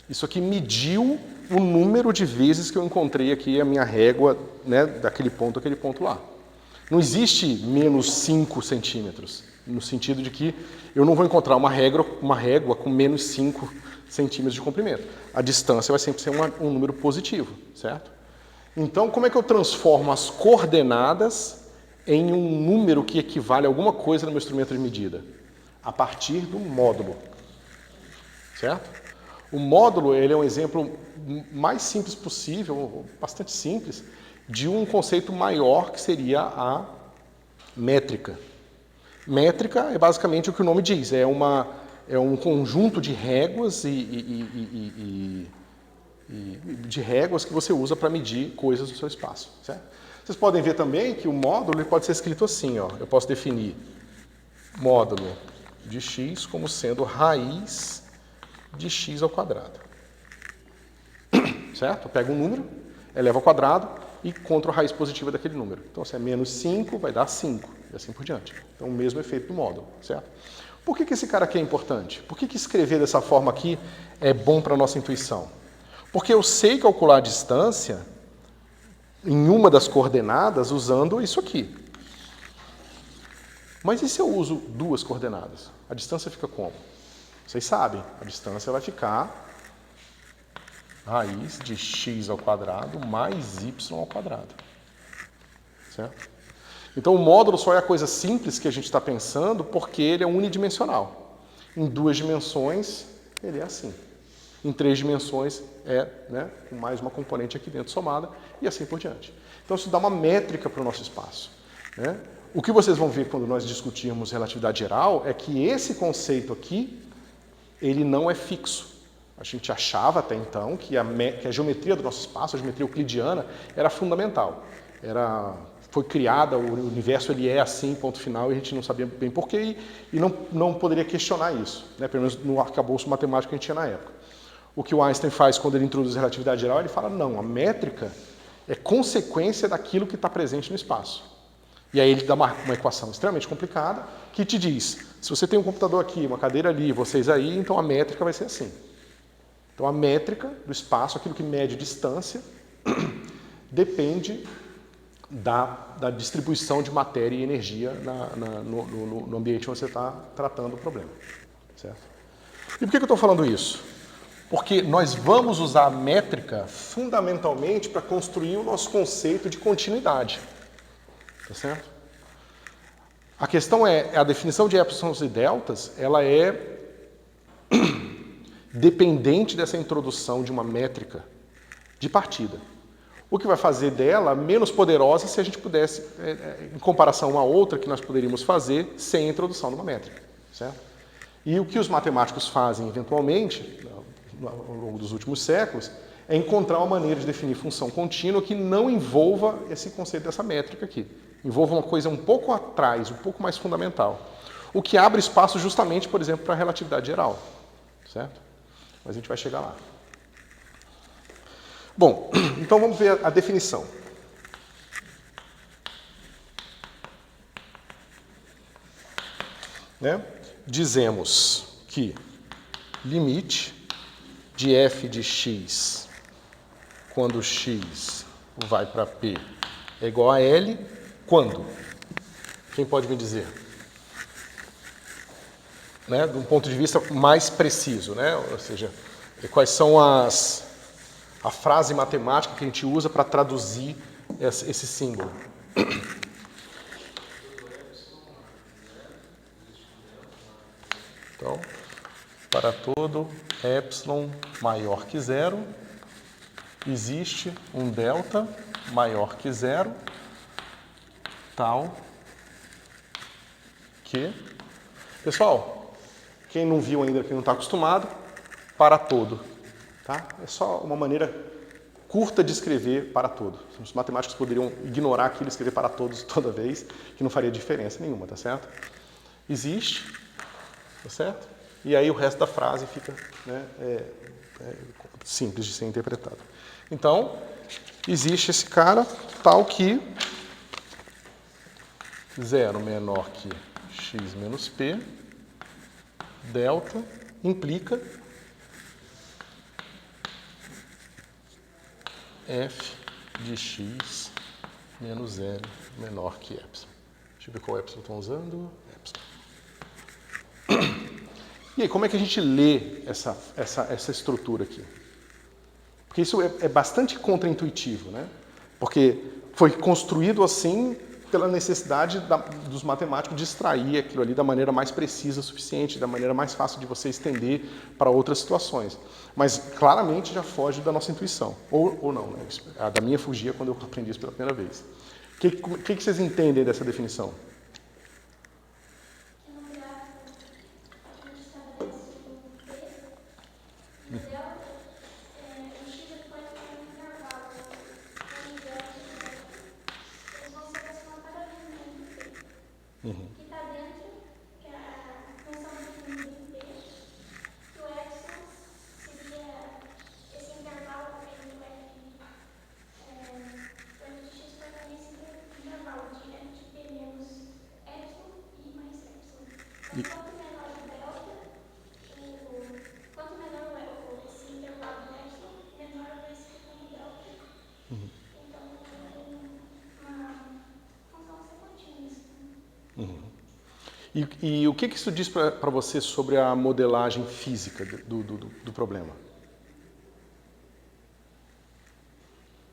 Isso aqui mediu o número de vezes que eu encontrei aqui a minha régua, né, daquele ponto àquele ponto lá. Não existe menos 5 centímetros, no sentido de que eu não vou encontrar uma régua com menos 5 centímetros de comprimento. A distância vai sempre ser um número positivo, certo? Então, como é que eu transformo as coordenadas em um número que equivale a alguma coisa no meu instrumento de medida? A partir do módulo, certo? O módulo ele é um exemplo mais simples possível, bastante simples, de um conceito maior que seria a métrica. Métrica é basicamente o que o nome diz, é um conjunto de réguas de réguas que você usa para medir coisas no seu espaço, certo? Vocês podem ver também que o módulo ele pode ser escrito assim, ó. Eu posso definir módulo de x como sendo raiz de x ao quadrado. Certo? Eu pego um número, elevo ao quadrado e encontro a raiz positiva daquele número. Então, se é menos 5, vai dar 5, e assim por diante. Então, o mesmo efeito do módulo, certo? Por que esse cara aqui é importante? Por que escrever dessa forma aqui é bom para a nossa intuição? Porque eu sei calcular a distância em uma das coordenadas usando isso aqui. Mas e se eu uso duas coordenadas? A distância fica como? Vocês sabem, a distância vai ficar raiz de x ao quadrado mais y ao quadrado. Certo? Então, o módulo só é a coisa simples que a gente está pensando porque ele é unidimensional. Em 2 dimensões, ele é assim. Em 3 dimensões, né, com mais uma componente aqui dentro somada, e assim por diante. Então, isso dá uma métrica para o nosso espaço. Né? O que vocês vão ver quando nós discutirmos relatividade geral é que esse conceito aqui, ele não é fixo. A gente achava até então que a geometria do nosso espaço, a geometria euclidiana, era fundamental. Foi criada, o universo ele é assim, ponto final, e a gente não sabia bem porquê e não poderia questionar isso, né? Pelo menos no arcabouço matemático que a gente tinha na época. O que o Einstein faz quando ele introduz a relatividade geral, ele fala, não, a métrica é consequência daquilo que está presente no espaço. E aí ele dá uma equação extremamente complicada que te diz, se você tem um computador aqui, uma cadeira ali, vocês aí, então a métrica vai ser assim. Então, a métrica do espaço, aquilo que mede distância, depende da distribuição de matéria e energia no ambiente onde você está tratando o problema. Certo? E por que eu estou falando isso? Porque nós vamos usar a métrica fundamentalmente para construir o nosso conceito de continuidade. Tá certo? A questão é, a definição de épsilons e deltas, ela é dependente dessa introdução de uma métrica de partida. O que vai fazer dela menos poderosa se a gente pudesse, em comparação a uma outra que nós poderíamos fazer sem a introdução de uma métrica. Certo? E o que os matemáticos fazem, eventualmente, ao longo dos últimos séculos, é encontrar uma maneira de definir função contínua que não envolva esse conceito dessa métrica aqui. Envolva uma coisa um pouco atrás, um pouco mais fundamental. O que abre espaço justamente, por exemplo, para a relatividade geral. Certo? Mas a gente vai chegar lá. Bom, então vamos ver a definição. Né? Dizemos que limite de f de x, quando x vai para P, é igual a L, quando? Quem pode me dizer? Né, de um ponto de vista mais preciso, né? Ou seja, quais são a frase matemática que a gente usa para traduzir esse símbolo. Então, para todo epsilon maior que 0, existe um delta maior que 0, tal que... Pessoal, quem não viu ainda, quem não está acostumado, para todo. Tá? É só uma maneira curta de escrever para todo. Os matemáticos poderiam ignorar aquilo e escrever para todos toda vez, que não faria diferença nenhuma, tá certo? Existe, tá certo? E aí o resto da frase fica, né, simples de ser interpretado. Então, existe esse cara tal que 0 menor que x menos p, delta, implica f de x menos L menor que epsilon. Deixa eu ver qual epsilon estão usando. Epsilon. E aí, como é que a gente lê essa estrutura aqui? Porque isso é bastante contraintuitivo, né? Porque foi construído assim pela necessidade dos matemáticos de extrair aquilo ali da maneira mais precisa suficiente, da maneira mais fácil de você estender para outras situações. Mas claramente já foge da nossa intuição. Ou não, né? A da minha fugia quando eu aprendi isso pela primeira vez. O que vocês entendem dessa definição? Que está dentro, que é a função definida em P, que o epsilon seria esse intervalo também do f de x vai também esse intervalo de f de P menos epsilon e mais epsilon. Então, quanto menor o delta, quanto menor esse intervalo do epsilon, menor vai ser o delta. Então, é uma função sem contínua. E o que isso diz para você sobre a modelagem física do problema?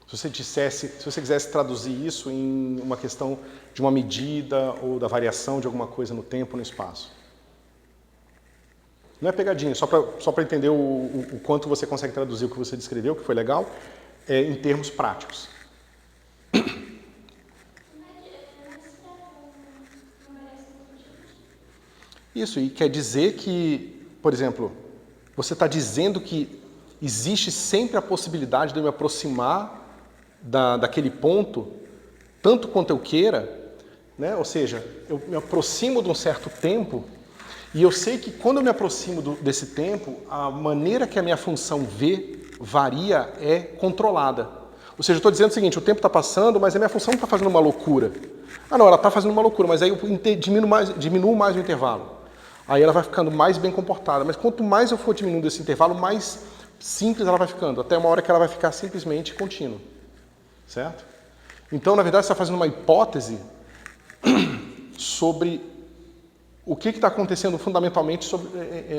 Se você quisesse traduzir isso em uma questão de uma medida ou da variação de alguma coisa no tempo ou no espaço. Não é pegadinha, só para entender o quanto você consegue traduzir o que você descreveu, que foi legal, em termos práticos. Isso, e quer dizer que, por exemplo, você está dizendo que existe sempre a possibilidade de eu me aproximar daquele ponto, tanto quanto eu queira, né? Ou seja, eu me aproximo de um certo tempo e eu sei que quando eu me aproximo desse tempo, a maneira que a minha função V varia é controlada. Ou seja, eu estou dizendo o seguinte, o tempo está passando, mas a minha função não está fazendo uma loucura. Ah, não, ela está fazendo uma loucura, mas aí eu diminuo mais o intervalo. Aí ela vai ficando mais bem comportada. Mas quanto mais eu for diminuindo esse intervalo, mais simples ela vai ficando, até uma hora que ela vai ficar simplesmente contínua. Certo? Então, na verdade, você está fazendo uma hipótese sobre o que está acontecendo fundamentalmente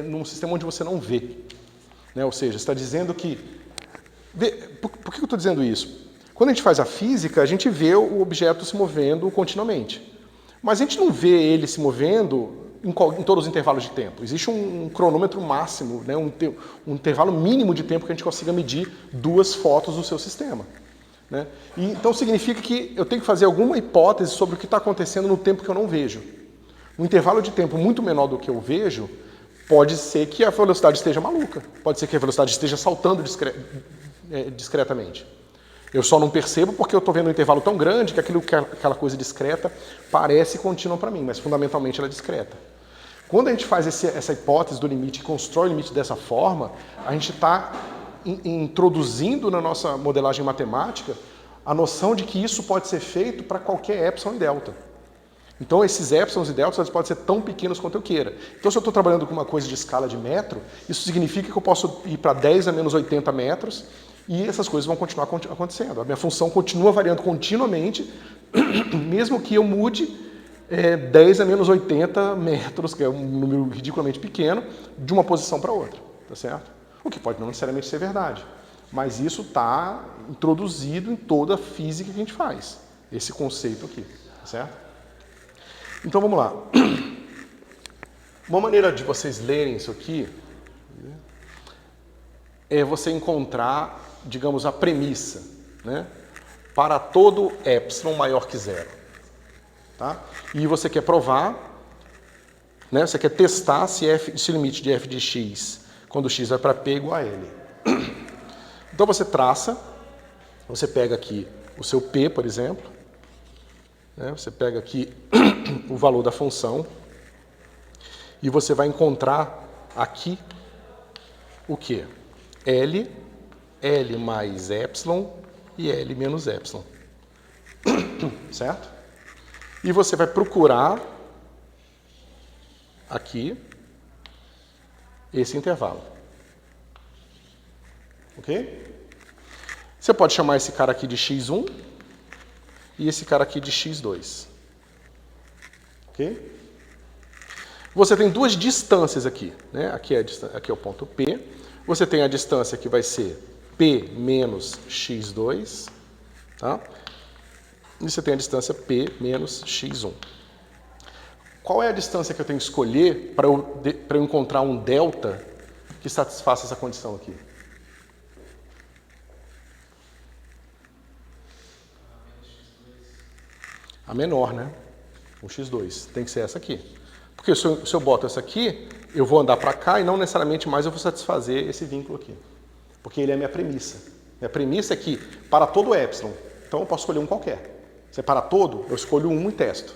num sistema onde você não vê. Né? Ou seja, você está dizendo que... Por que eu estou dizendo isso? Quando a gente faz a física, a gente vê o objeto se movendo continuamente. Mas a gente não vê ele se movendo em todos os intervalos de tempo. Existe um cronômetro máximo, né? um intervalo mínimo de tempo que a gente consiga medir 2 fotos do seu sistema. Né? E, então significa que eu tenho que fazer alguma hipótese sobre o que está acontecendo no tempo que eu não vejo. Um intervalo de tempo muito menor do que eu vejo, pode ser que a velocidade esteja maluca, pode ser que a velocidade esteja saltando discretamente. Eu só não percebo porque eu estou vendo um intervalo tão grande que aquela coisa discreta parece contínua para mim, mas fundamentalmente ela é discreta. Quando a gente faz essa hipótese do limite e constrói o limite dessa forma, a gente está introduzindo na nossa modelagem matemática a noção de que isso pode ser feito para qualquer epsilon e delta. Então esses epsilons e deltas eles podem ser tão pequenos quanto eu queira. Então se eu estou trabalhando com uma coisa de escala de metro, isso significa que eu posso ir para 10 a menos 80 metros e essas coisas vão continuar acontecendo. A minha função continua variando continuamente, mesmo que eu mude 10 a menos 80 metros, que é um número ridiculamente pequeno, de uma posição para outra. Tá certo? O que pode não necessariamente ser verdade. Mas isso está introduzido em toda a física que a gente faz. Esse conceito aqui. Tá certo? Então vamos lá. Uma maneira de vocês lerem isso aqui é você encontrar, digamos, a premissa, né? Para todo epsilon maior que 0. Tá? E você quer provar, né? Você quer testar se o limite de f de x quando x vai para P igual a L. Então você traça, você pega aqui o seu P, por exemplo, né? Você pega aqui o valor da função e você vai encontrar aqui o quê? L, L mais epsilon e L menos epsilon. Certo? E você vai procurar aqui esse intervalo. Ok? Você pode chamar esse cara aqui de x1 e esse cara aqui de x2. Ok? Você tem duas distâncias aqui, né? Aqui é o ponto P. Você tem a distância que vai ser P menos x2, tá? E você tem a distância P menos x1. Qual é a distância que eu tenho que escolher para eu encontrar um delta que satisfaça essa condição aqui? A menor, né? O x2. Tem que ser essa aqui. Porque se eu boto essa aqui, eu vou andar para cá e não necessariamente mais eu vou satisfazer esse vínculo aqui. Porque ele é a minha premissa. Minha premissa é que para todo epsilon, então eu posso escolher um qualquer. Se é para todo, eu escolho um e testo.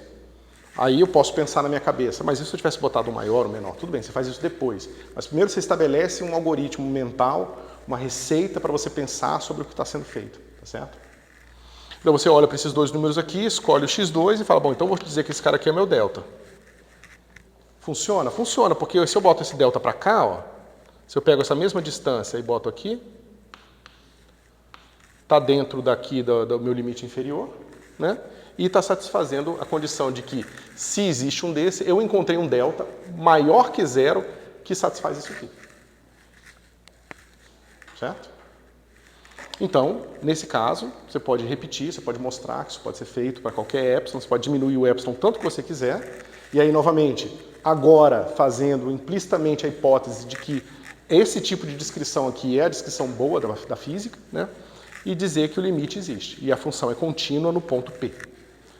Aí eu posso pensar na minha cabeça, mas e se eu tivesse botado um maior ou menor? Tudo bem, você faz isso depois. Mas primeiro você estabelece um algoritmo mental, uma receita para você pensar sobre o que está sendo feito. Tá certo? Então você olha para esses dois números aqui, escolhe o x2 e fala, bom, então eu vou dizer que esse cara aqui é meu delta. Funciona? Funciona, porque se eu boto esse delta para cá, ó, se eu pego essa mesma distância e boto aqui, está dentro daqui do meu limite inferior, né? E está satisfazendo a condição de que, se existe um desse, eu encontrei um delta maior que zero que satisfaz isso aqui. Certo? Então, nesse caso, você pode repetir, você pode mostrar que isso pode ser feito para qualquer epsilon, você pode diminuir o epsilon tanto que você quiser, e aí, novamente, agora fazendo implicitamente a hipótese de que esse tipo de descrição aqui é a descrição boa da física, né? E dizer que o limite existe, e a função é contínua no ponto P.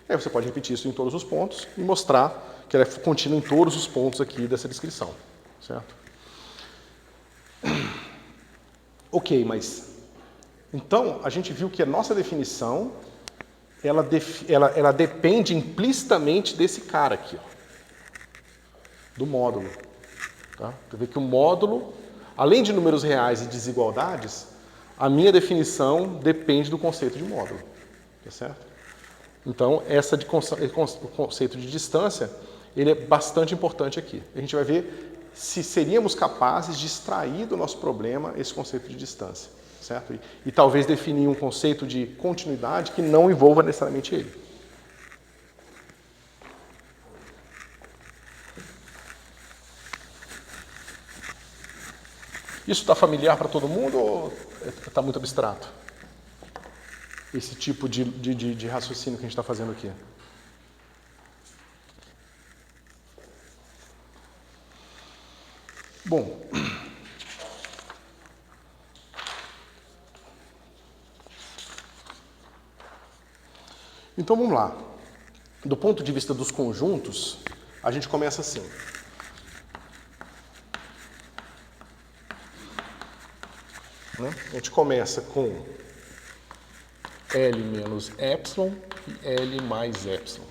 Aí você pode repetir isso em todos os pontos e mostrar que ela é contínua em todos os pontos aqui dessa descrição. Certo? Ok, mas... Então, a gente viu que a nossa definição, ela depende implicitamente desse cara aqui, ó, do módulo. Tá? Você vê que o módulo, além de números reais e desigualdades, a minha definição depende do conceito de módulo. Tá certo? Então, o conceito de distância, ele é bastante importante aqui. A gente vai ver se seríamos capazes de extrair do nosso problema esse conceito de distância. Certo? E talvez definir um conceito de continuidade que não envolva necessariamente ele. Isso está familiar para todo mundo ou está muito abstrato? Esse tipo de raciocínio que a gente está fazendo aqui. Bom... Então vamos lá. Do ponto de vista dos conjuntos, a gente começa assim. Né? A gente começa com L menos epsilon e L mais epsilon.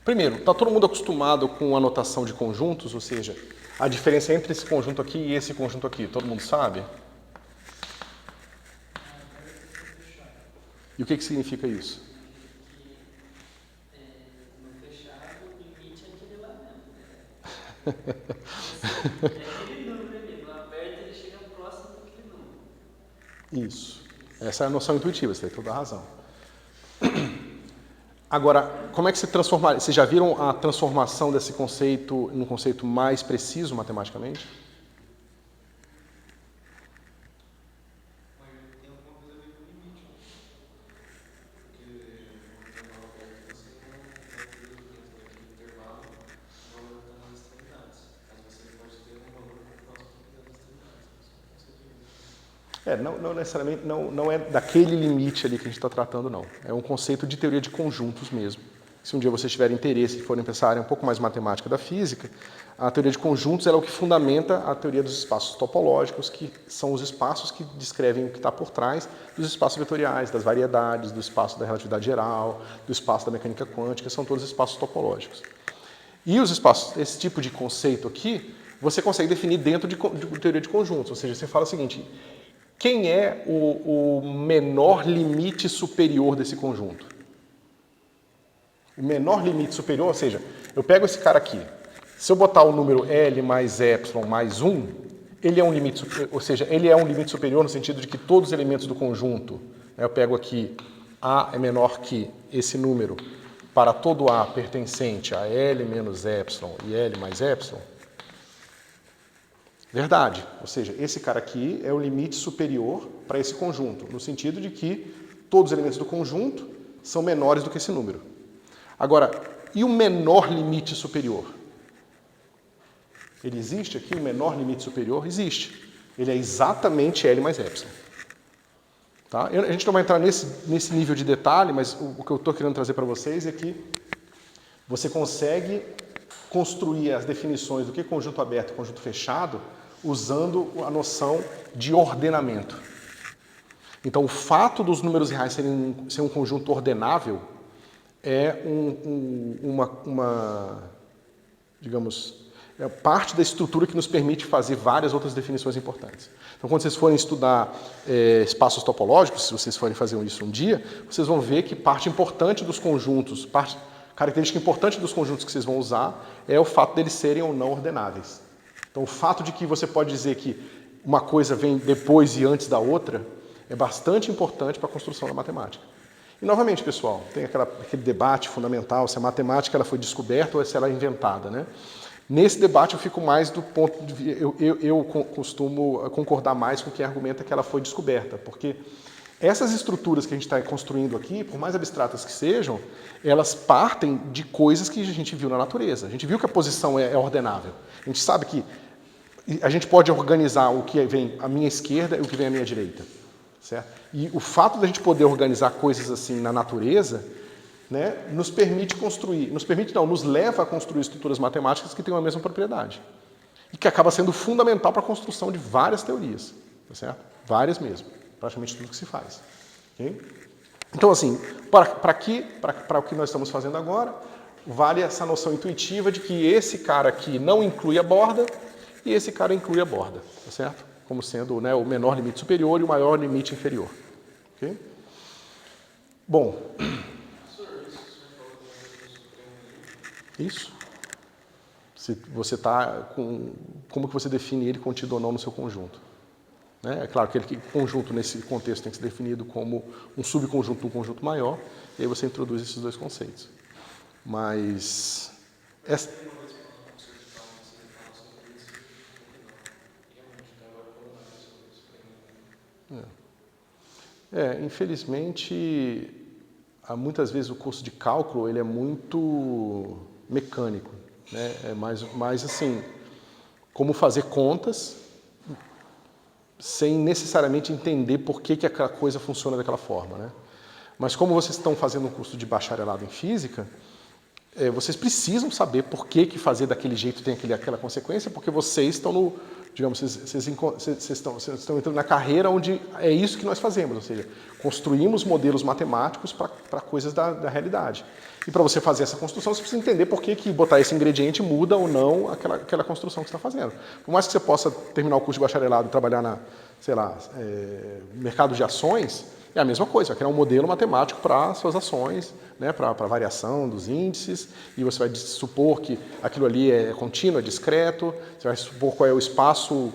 Primeiro, está todo mundo acostumado com a notação de conjuntos, ou seja, a diferença entre esse conjunto aqui e esse conjunto aqui, todo mundo sabe? E o que significa isso? Aquele número ali, no aberto ele chega próximo daquele número. Isso. Essa é a noção intuitiva, você tem toda a razão. Agora, como é que se transforma? Vocês já viram a transformação desse conceito num conceito mais preciso matematicamente? Tem alguma coisa a ver com o limite, porque no intervalo aberto você não tem dentro daquele intervalo o valor está nas extremidades. Mas você pode ter um valor próximo das extremidades. Não necessariamente, não é daquele limite ali que a gente está tratando, não. É um conceito de teoria de conjuntos mesmo. Se um dia vocês tiverem interesse e forem pensar área um pouco mais matemática da física, a teoria de conjuntos é o que fundamenta a teoria dos espaços topológicos, que são os espaços que descrevem o que está por trás dos espaços vetoriais, das variedades, do espaço da relatividade geral, do espaço da mecânica quântica, são todos espaços topológicos. E os espaços, esse tipo de conceito aqui, você consegue definir dentro de teoria de conjuntos, ou seja, você fala o seguinte, quem é o menor limite superior desse conjunto? O menor limite superior, ou seja, eu pego esse cara aqui, se eu botar o número L mais Epsilon mais 1, ele é um limite, ou seja, ele é um limite superior no sentido de que todos os elementos do conjunto, né, eu pego aqui, A é menor que esse número, para todo A pertencente a L menos Epsilon e L mais Epsilon, verdade, ou seja, esse cara aqui é o limite superior para esse conjunto, no sentido de que todos os elementos do conjunto são menores do que esse número. Agora, e o menor limite superior? Ele existe aqui, o menor limite superior? Existe. Ele é exatamente L mais Epsilon. Tá? A gente não vai entrar nesse nível de detalhe, mas o que eu estou querendo trazer para vocês é que você consegue construir as definições do que é conjunto aberto e conjunto fechado usando a noção de ordenamento. Então, o fato dos números reais ser um conjunto ordenável é digamos, é parte da estrutura que nos permite fazer várias outras definições importantes. Então, quando vocês forem estudar espaços topológicos, se vocês forem fazer isso um dia, vocês vão ver que parte importante dos conjuntos, característica importante dos conjuntos que vocês vão usar é o fato deles serem ou não ordenáveis. Então, o fato de que você pode dizer que uma coisa vem depois e antes da outra é bastante importante para a construção da matemática. E, novamente, pessoal, tem aquele debate fundamental se a matemática ela foi descoberta ou se ela é inventada, né? Nesse debate eu fico mais do ponto de vista, eu costumo concordar mais com quem argumenta que ela foi descoberta, porque essas estruturas que a gente está construindo aqui, por mais abstratas que sejam, elas partem de coisas que a gente viu na natureza. A gente viu que a posição é ordenável. A gente sabe que a gente pode organizar o que vem à minha esquerda e o que vem à minha direita. Certo? E o fato de a gente poder organizar coisas assim na natureza, né, nos permite construir, nos leva a construir estruturas matemáticas que têm a mesma propriedade. E que acaba sendo fundamental para a construção de várias teorias. Tá certo? Várias mesmo. Praticamente tudo que se faz. Okay? Então, assim, para o que nós estamos fazendo agora, vale essa noção intuitiva de que esse cara aqui não inclui a borda e esse cara inclui a borda. Tá certo? Como sendo, né, o menor limite superior e o maior limite inferior. Okay? Bom. Isso. Se você está com... Como que você define ele contido ou não no seu conjunto? Né? É claro que aquele conjunto nesse contexto tem que ser definido como um subconjunto de um conjunto maior, e aí você introduz esses dois conceitos. Mas... infelizmente, muitas vezes o curso de cálculo ele é muito mecânico, né? É mais assim, como fazer contas sem necessariamente entender por que aquela coisa funciona daquela forma, né? Mas como vocês estão fazendo um curso de bacharelado em física, vocês precisam saber por que fazer daquele jeito tem aquela consequência, porque vocês estão no... Digamos, vocês estão entrando na carreira onde é isso que nós fazemos, ou seja, construímos modelos matemáticos para coisas da realidade. E para você fazer essa construção, você precisa entender por que botar esse ingrediente muda ou não aquela construção que você está fazendo. Por mais que você possa terminar o curso de bacharelado e trabalhar mercado de ações, é a mesma coisa, vai criar um modelo matemático para suas ações, né, para a variação dos índices, e você vai supor que aquilo ali é contínuo, é discreto, você vai supor qual é o espaço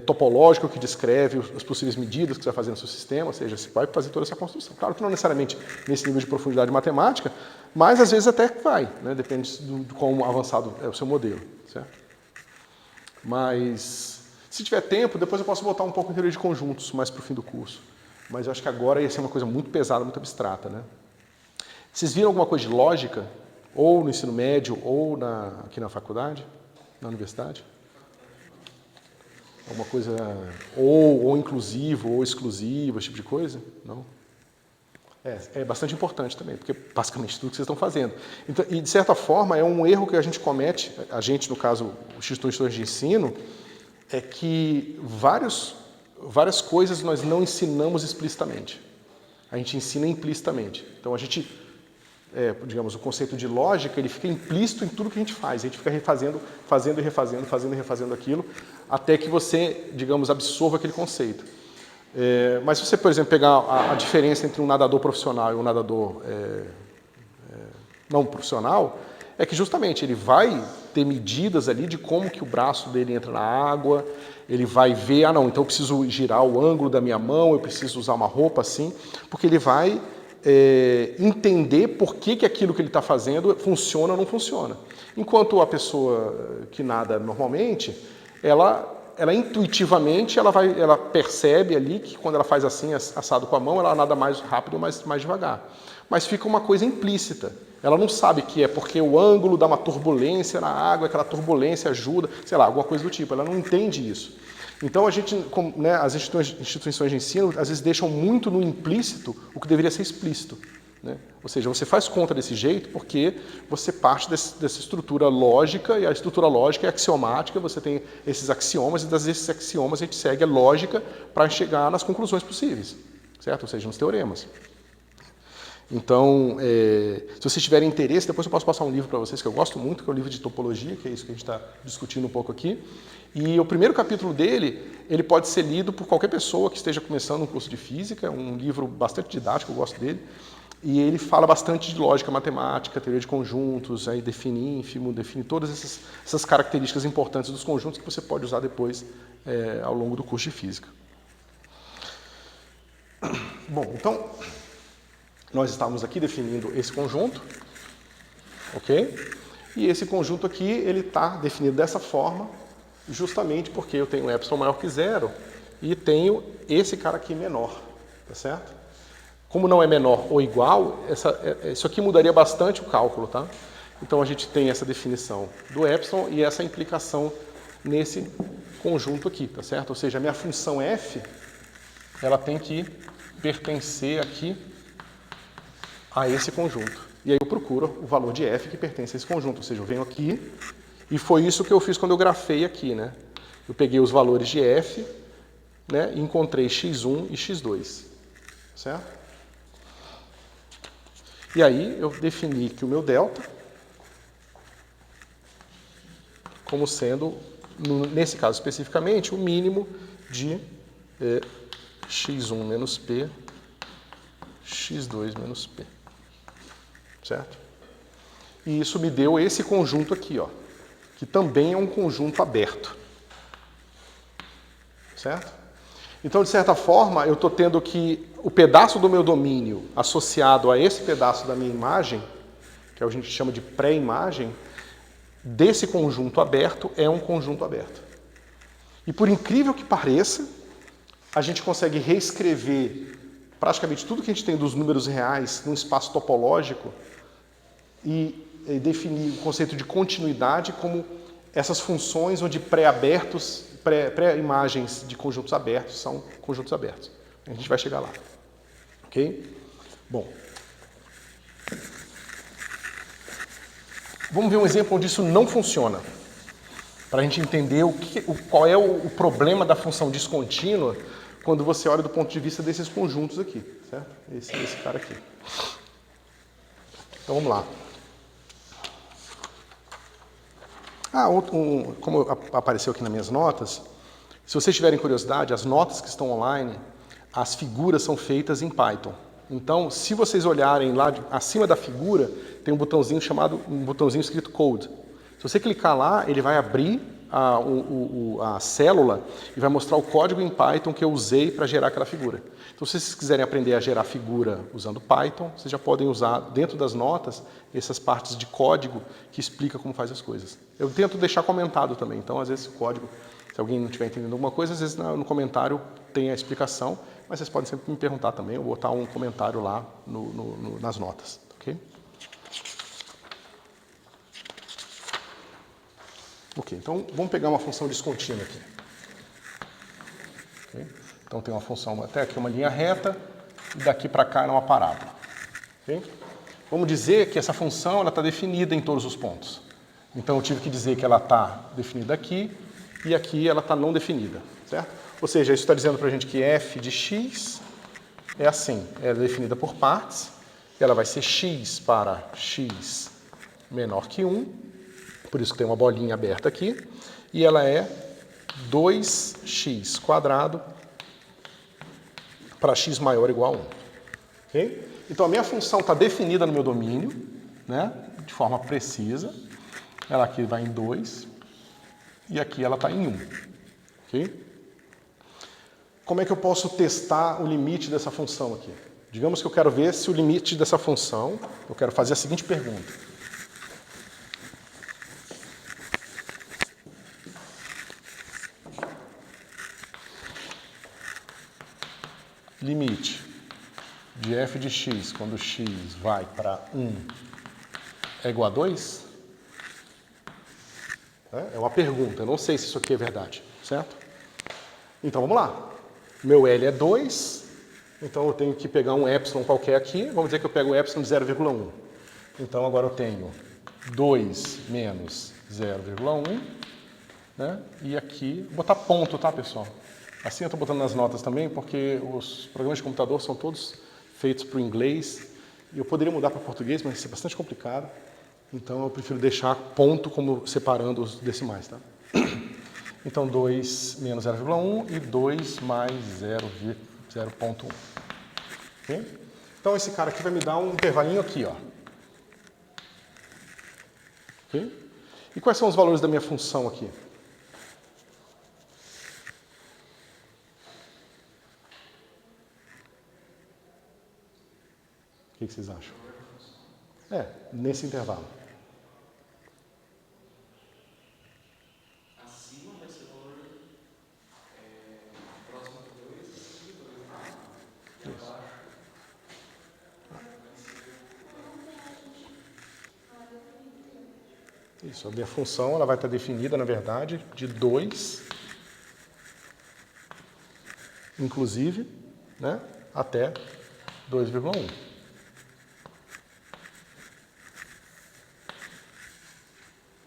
topológico que descreve as possíveis medidas que você vai fazer no seu sistema, ou seja, você vai fazer toda essa construção. Claro que não necessariamente nesse nível de profundidade matemática, mas às vezes até vai, né, depende de quão avançado é o seu modelo. Certo? Mas, se tiver tempo, depois eu posso botar um pouco em teoria de conjuntos, mais para o fim do curso. Mas eu acho que agora ia ser uma coisa muito pesada, muito abstrata, né? Vocês viram alguma coisa de lógica? Ou no ensino médio, ou aqui na faculdade? Na universidade? Alguma coisa ou inclusivo, ou exclusivo, esse tipo de coisa? Não? É bastante importante também, porque basicamente tudo que vocês estão fazendo. Então, e, de certa forma, é um erro que a gente comete, a gente, no caso, os instituições de ensino, é que várias coisas nós não ensinamos explicitamente. A gente ensina implicitamente. Então, a gente, digamos, o conceito de lógica, ele fica implícito em tudo que a gente faz. A gente fica fazendo e refazendo aquilo, até que você, digamos, absorva aquele conceito. Mas se você, por exemplo, pegar a diferença entre um nadador profissional e um nadador não profissional, é que justamente ele vai ter medidas ali de como que o braço dele entra na água, ele vai ver, não, então eu preciso girar o ângulo da minha mão, eu preciso usar uma roupa assim, porque ele vai entender por que aquilo que ele está fazendo funciona ou não funciona. Enquanto a pessoa que nada normalmente, ela intuitivamente ela percebe ali que quando ela faz assim, assado com a mão, ela nada mais rápido ou mais devagar. Mas fica uma coisa implícita. Ela não sabe que é porque o ângulo dá uma turbulência na água, aquela turbulência ajuda, sei lá, alguma coisa do tipo. Ela não entende isso. Então, as instituições de ensino, às vezes, deixam muito no implícito o que deveria ser explícito. Né? Ou seja, você faz conta desse jeito porque você parte dessa estrutura lógica, e a estrutura lógica é axiomática, você tem esses axiomas, e desses axiomas a gente segue a lógica para chegar nas conclusões possíveis, certo? Ou seja, nos teoremas. Então, se vocês tiverem interesse, depois eu posso passar um livro para vocês que eu gosto muito, que é o livro de topologia, que é isso que a gente está discutindo um pouco aqui. E o primeiro capítulo dele, ele pode ser lido por qualquer pessoa que esteja começando um curso de física, é um livro bastante didático, eu gosto dele. E ele fala bastante de lógica matemática, teoria de conjuntos, aí define todas essas características importantes dos conjuntos que você pode usar depois ao longo do curso de física. Bom, então, nós estávamos aqui definindo esse conjunto, ok? E esse conjunto aqui, ele está definido dessa forma, justamente porque eu tenho epsilon maior que zero e tenho esse cara aqui menor, tá certo? Como não é menor ou igual, isso aqui mudaria bastante o cálculo, tá? Então a gente tem essa definição do epsilon e essa implicação nesse conjunto aqui, tá certo? Ou seja, a minha função f, ela tem que pertencer aqui a esse conjunto. E aí eu procuro o valor de f que pertence a esse conjunto, ou seja, eu venho aqui, e foi isso que eu fiz quando eu grafei aqui, né? Eu peguei os valores de f, né, e encontrei x1 e x2, certo? E aí eu defini que o meu delta, como sendo, nesse caso especificamente, o mínimo de x1 menos p, x2 menos p. Certo? E isso me deu esse conjunto aqui, ó, que também é um conjunto aberto. Certo? Então, de certa forma, eu estou tendo que o pedaço do meu domínio associado a esse pedaço da minha imagem, que a gente chama de pré-imagem, desse conjunto aberto é um conjunto aberto. E por incrível que pareça, a gente consegue reescrever praticamente tudo que a gente tem dos números reais num espaço topológico e definir o conceito de continuidade como essas funções onde pré-imagens de conjuntos abertos são conjuntos abertos. A gente vai chegar lá. Ok? Bom. Vamos ver um exemplo onde isso não funciona. Para a gente entender qual é o problema da função descontínua quando você olha do ponto de vista desses conjuntos aqui. Certo? Esse cara aqui. Então vamos lá. Como apareceu aqui nas minhas notas, se vocês tiverem curiosidade, as notas que estão online, as figuras são feitas em Python. Então, se vocês olharem lá acima da figura, tem um botãozinho escrito Code. Se você clicar lá, ele vai abrir a célula e vai mostrar o código em Python que eu usei para gerar aquela figura. Então, se vocês quiserem aprender a gerar figura usando Python, vocês já podem usar dentro das notas essas partes de código que explica como faz as coisas. Eu tento deixar comentado também, então às vezes o código, se alguém não estiver entendendo alguma coisa, às vezes no comentário tem a explicação, mas vocês podem sempre me perguntar também, ou botar um comentário lá nas notas, ok? Ok, então vamos pegar uma função descontínua aqui. Okay? Então tem uma função, até aqui uma linha reta, e daqui para cá ela é uma parábola. Okay? Vamos dizer que essa função está definida em todos os pontos. Então eu tive que dizer que ela está definida aqui e aqui ela está não definida, certo? Ou seja, isso está dizendo para a gente que f de x é assim, ela é definida por partes, ela vai ser x para x menor que 1, por isso que tem uma bolinha aberta aqui, e ela é 2x quadrado para x maior ou igual a 1. Okay? Então a minha função está definida no meu domínio, né, de forma precisa. Ela aqui vai em 2 e aqui ela está em 1. Okay? Como é que eu posso testar o limite dessa função aqui? Digamos que eu quero ver se o limite dessa função, eu quero fazer a seguinte pergunta. Limite de f de x quando x vai para 1 é igual a 2? É uma pergunta, eu não sei se isso aqui é verdade, certo? Então vamos lá. Meu L é 2, então eu tenho que pegar um epsilon qualquer aqui. Vamos dizer que eu pego o epsilon de 0,1. Então agora eu tenho 2 menos 0,1, né? E aqui, vou botar ponto, tá, pessoal? Assim eu estou botando nas notas também, porque os programas de computador são todos feitos para o inglês. E eu poderia mudar para português, mas isso é bastante complicado. Então eu prefiro deixar ponto como separando os decimais, tá? Então 2 menos 0,1 e 2 mais 0,1. Okay? Então esse cara aqui vai me dar um intervalinho aqui, ó. Okay? E quais são os valores da minha função aqui? O que vocês acham? Nesse intervalo. Acima vai ser o valor próximo do 2, acima do 2, e abaixo vai ser... Isso, a minha função ela vai estar definida, na verdade, de 2, inclusive, né, até 2,1.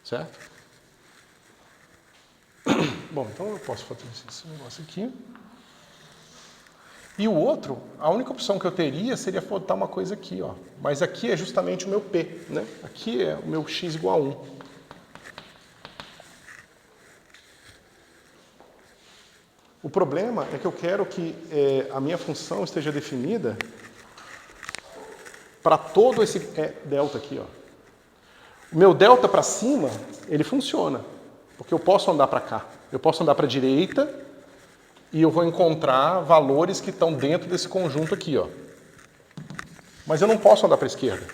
Certo? Bom, então eu posso fazer esse negócio aqui. E o outro, a única opção que eu teria seria botar uma coisa aqui, ó. Mas aqui é justamente o meu P, né? Aqui é o meu x igual a 1. O problema é que eu quero que a minha função esteja definida para todo esse delta aqui, ó. O meu delta para cima, ele funciona, porque eu posso andar para cá. Eu posso andar para a direita e eu vou encontrar valores que estão dentro desse conjunto aqui, ó. Mas eu não posso andar para a esquerda.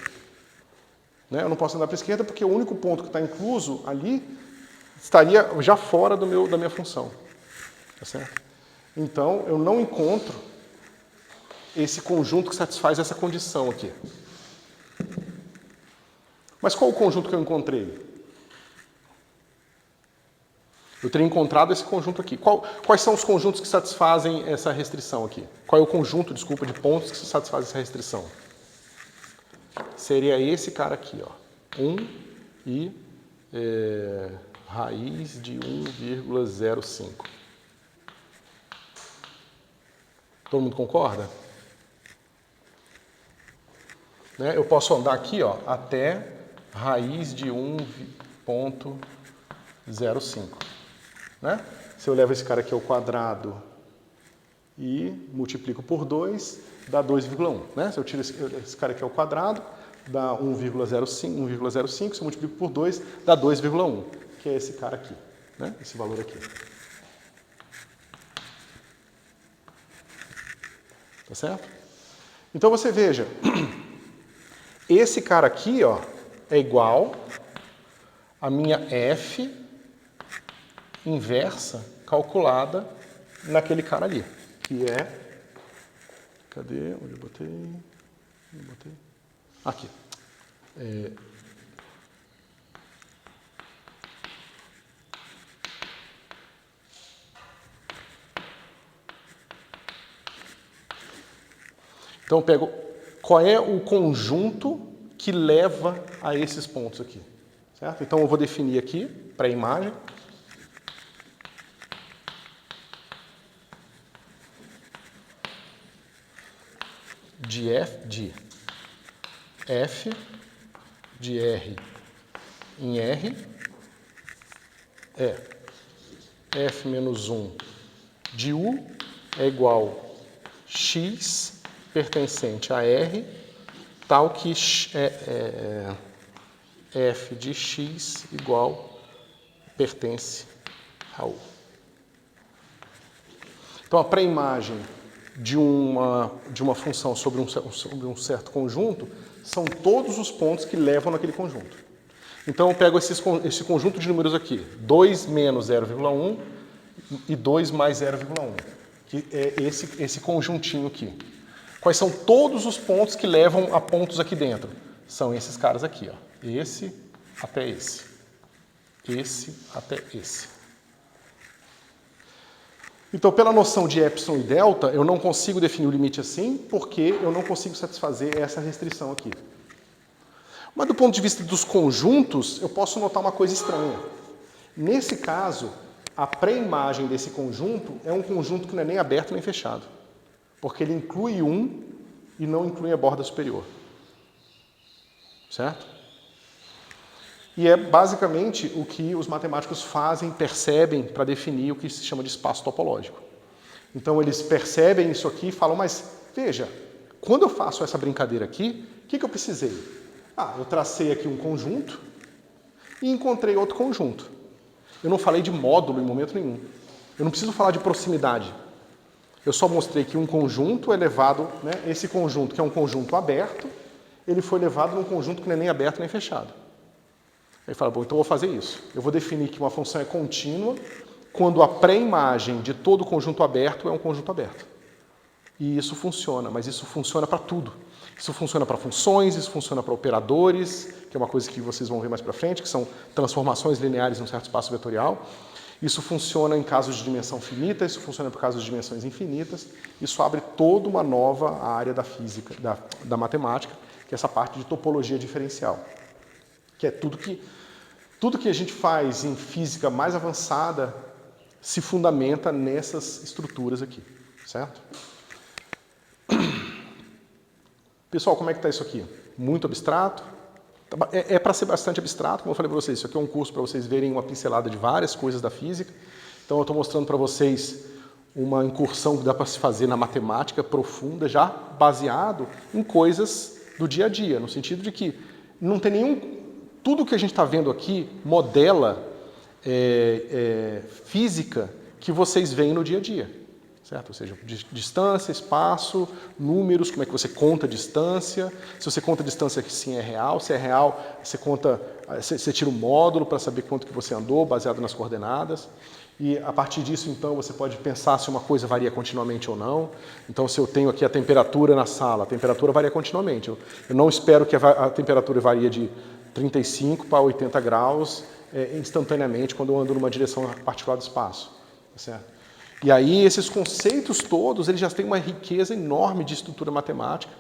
Né? Eu não posso andar para a esquerda porque o único ponto que está incluso ali estaria já fora da minha função. Tá certo? Então, eu não encontro esse conjunto que satisfaz essa condição aqui. Mas qual o conjunto que eu encontrei? Eu teria encontrado esse conjunto aqui. Quais são os conjuntos que satisfazem essa restrição aqui? Qual é o conjunto, desculpa, de pontos que satisfaz essa restrição? Seria esse cara aqui, ó. 1 e raiz de 1,05. Todo mundo concorda? Né? Eu posso andar aqui, ó, até raiz de 1,05. Né? Se eu levo esse cara aqui ao quadrado e multiplico por 2, dá 2,1. Né? Se eu tiro esse cara aqui ao quadrado, dá 1,05. Se eu multiplico por 2, dá 2,1, que é esse cara aqui, né? Esse valor aqui. Tá certo? Então você veja, esse cara aqui, ó, é igual a minha f inversa calculada naquele cara ali, que é... Cadê? Onde eu botei? Aqui. Então eu pego qual é o conjunto que leva a esses pontos aqui. Certo? Então eu vou definir aqui, para a imagem, de F de R em R é F menos 1 de U é igual X pertencente a R, tal que F de X igual pertence a U. Então, a pré-imagem de uma função sobre um certo conjunto são todos os pontos que levam naquele conjunto. Então, eu pego esse conjunto de números aqui, 2 menos 0,1 e 2 mais 0,1, que é esse conjuntinho aqui. Quais são todos os pontos que levam a pontos aqui dentro? São esses caras aqui, ó. Esse até esse. Esse até esse. Então, pela noção de epsilon e delta, eu não consigo definir o limite assim, porque eu não consigo satisfazer essa restrição aqui. Mas do ponto de vista dos conjuntos, eu posso notar uma coisa estranha. Nesse caso, a pré-imagem desse conjunto é um conjunto que não é nem aberto nem fechado, porque ele inclui um e não inclui a borda superior. Certo? E é basicamente o que os matemáticos fazem, percebem para definir o que se chama de espaço topológico. Então eles percebem isso aqui e falam, mas veja, quando eu faço essa brincadeira aqui, o que eu precisei? Eu tracei aqui um conjunto e encontrei outro conjunto. Eu não falei de módulo em momento nenhum. Eu não preciso falar de proximidade. Eu só mostrei que um conjunto é levado, né, esse conjunto, que é um conjunto aberto, ele foi levado num conjunto que não é nem aberto nem fechado. Aí fala, bom, então eu vou fazer isso. Eu vou definir que uma função é contínua quando a pré-imagem de todo conjunto aberto é um conjunto aberto. E isso funciona, mas isso funciona para tudo. Isso funciona para funções, isso funciona para operadores, que é uma coisa que vocês vão ver mais para frente, que são transformações lineares num certo espaço vetorial. Isso funciona em casos de dimensão finita, isso funciona por casos de dimensões infinitas. Isso abre toda uma nova área da física, da matemática, que é essa parte de topologia diferencial. Que é tudo que a gente faz em física mais avançada se fundamenta nessas estruturas aqui, certo? Pessoal, como é que está isso aqui? Muito abstrato? É para ser bastante abstrato, como eu falei para vocês, isso aqui é um curso para vocês verem uma pincelada de várias coisas da física. Então eu estou mostrando para vocês uma incursão que dá para se fazer na matemática profunda, já baseado em coisas do dia a dia, no sentido de que não tem nenhum... Tudo que a gente está vendo aqui modela física que vocês veem no dia a dia, certo? Ou seja, distância, espaço, números, como é que você conta a distância. Se você conta a distância que sim é real, se é real, você tira o módulo para saber quanto que você andou, baseado nas coordenadas. E a partir disso, então, você pode pensar se uma coisa varia continuamente ou não. Então, se eu tenho aqui a temperatura na sala, a temperatura varia continuamente. Eu não espero que a temperatura varie de 35 para 80 graus instantaneamente quando eu ando numa direção particular do espaço. Certo? E aí esses conceitos todos, eles já têm uma riqueza enorme de estrutura matemática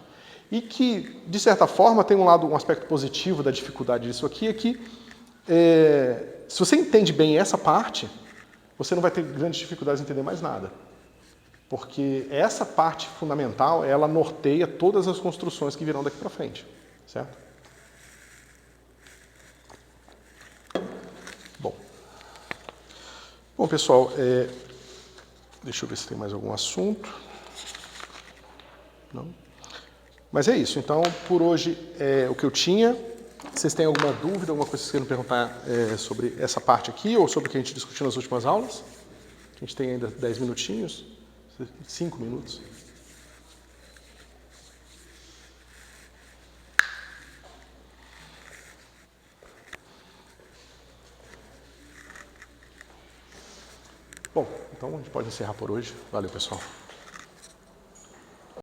e que, de certa forma, tem um aspecto positivo da dificuldade disso aqui, é que se você entende bem essa parte, você não vai ter grandes dificuldades em entender mais nada. Porque essa parte fundamental, ela norteia todas as construções que virão daqui para frente. Certo? Bom, pessoal, deixa eu ver se tem mais algum assunto. Não? Mas é isso. Então, por hoje é o que eu tinha. Vocês têm alguma dúvida, alguma coisa que vocês queiram perguntar sobre essa parte aqui ou sobre o que a gente discutiu nas últimas aulas? A gente tem ainda 10 minutinhos, 5 minutos. Bom, então a gente pode encerrar por hoje. Valeu, pessoal.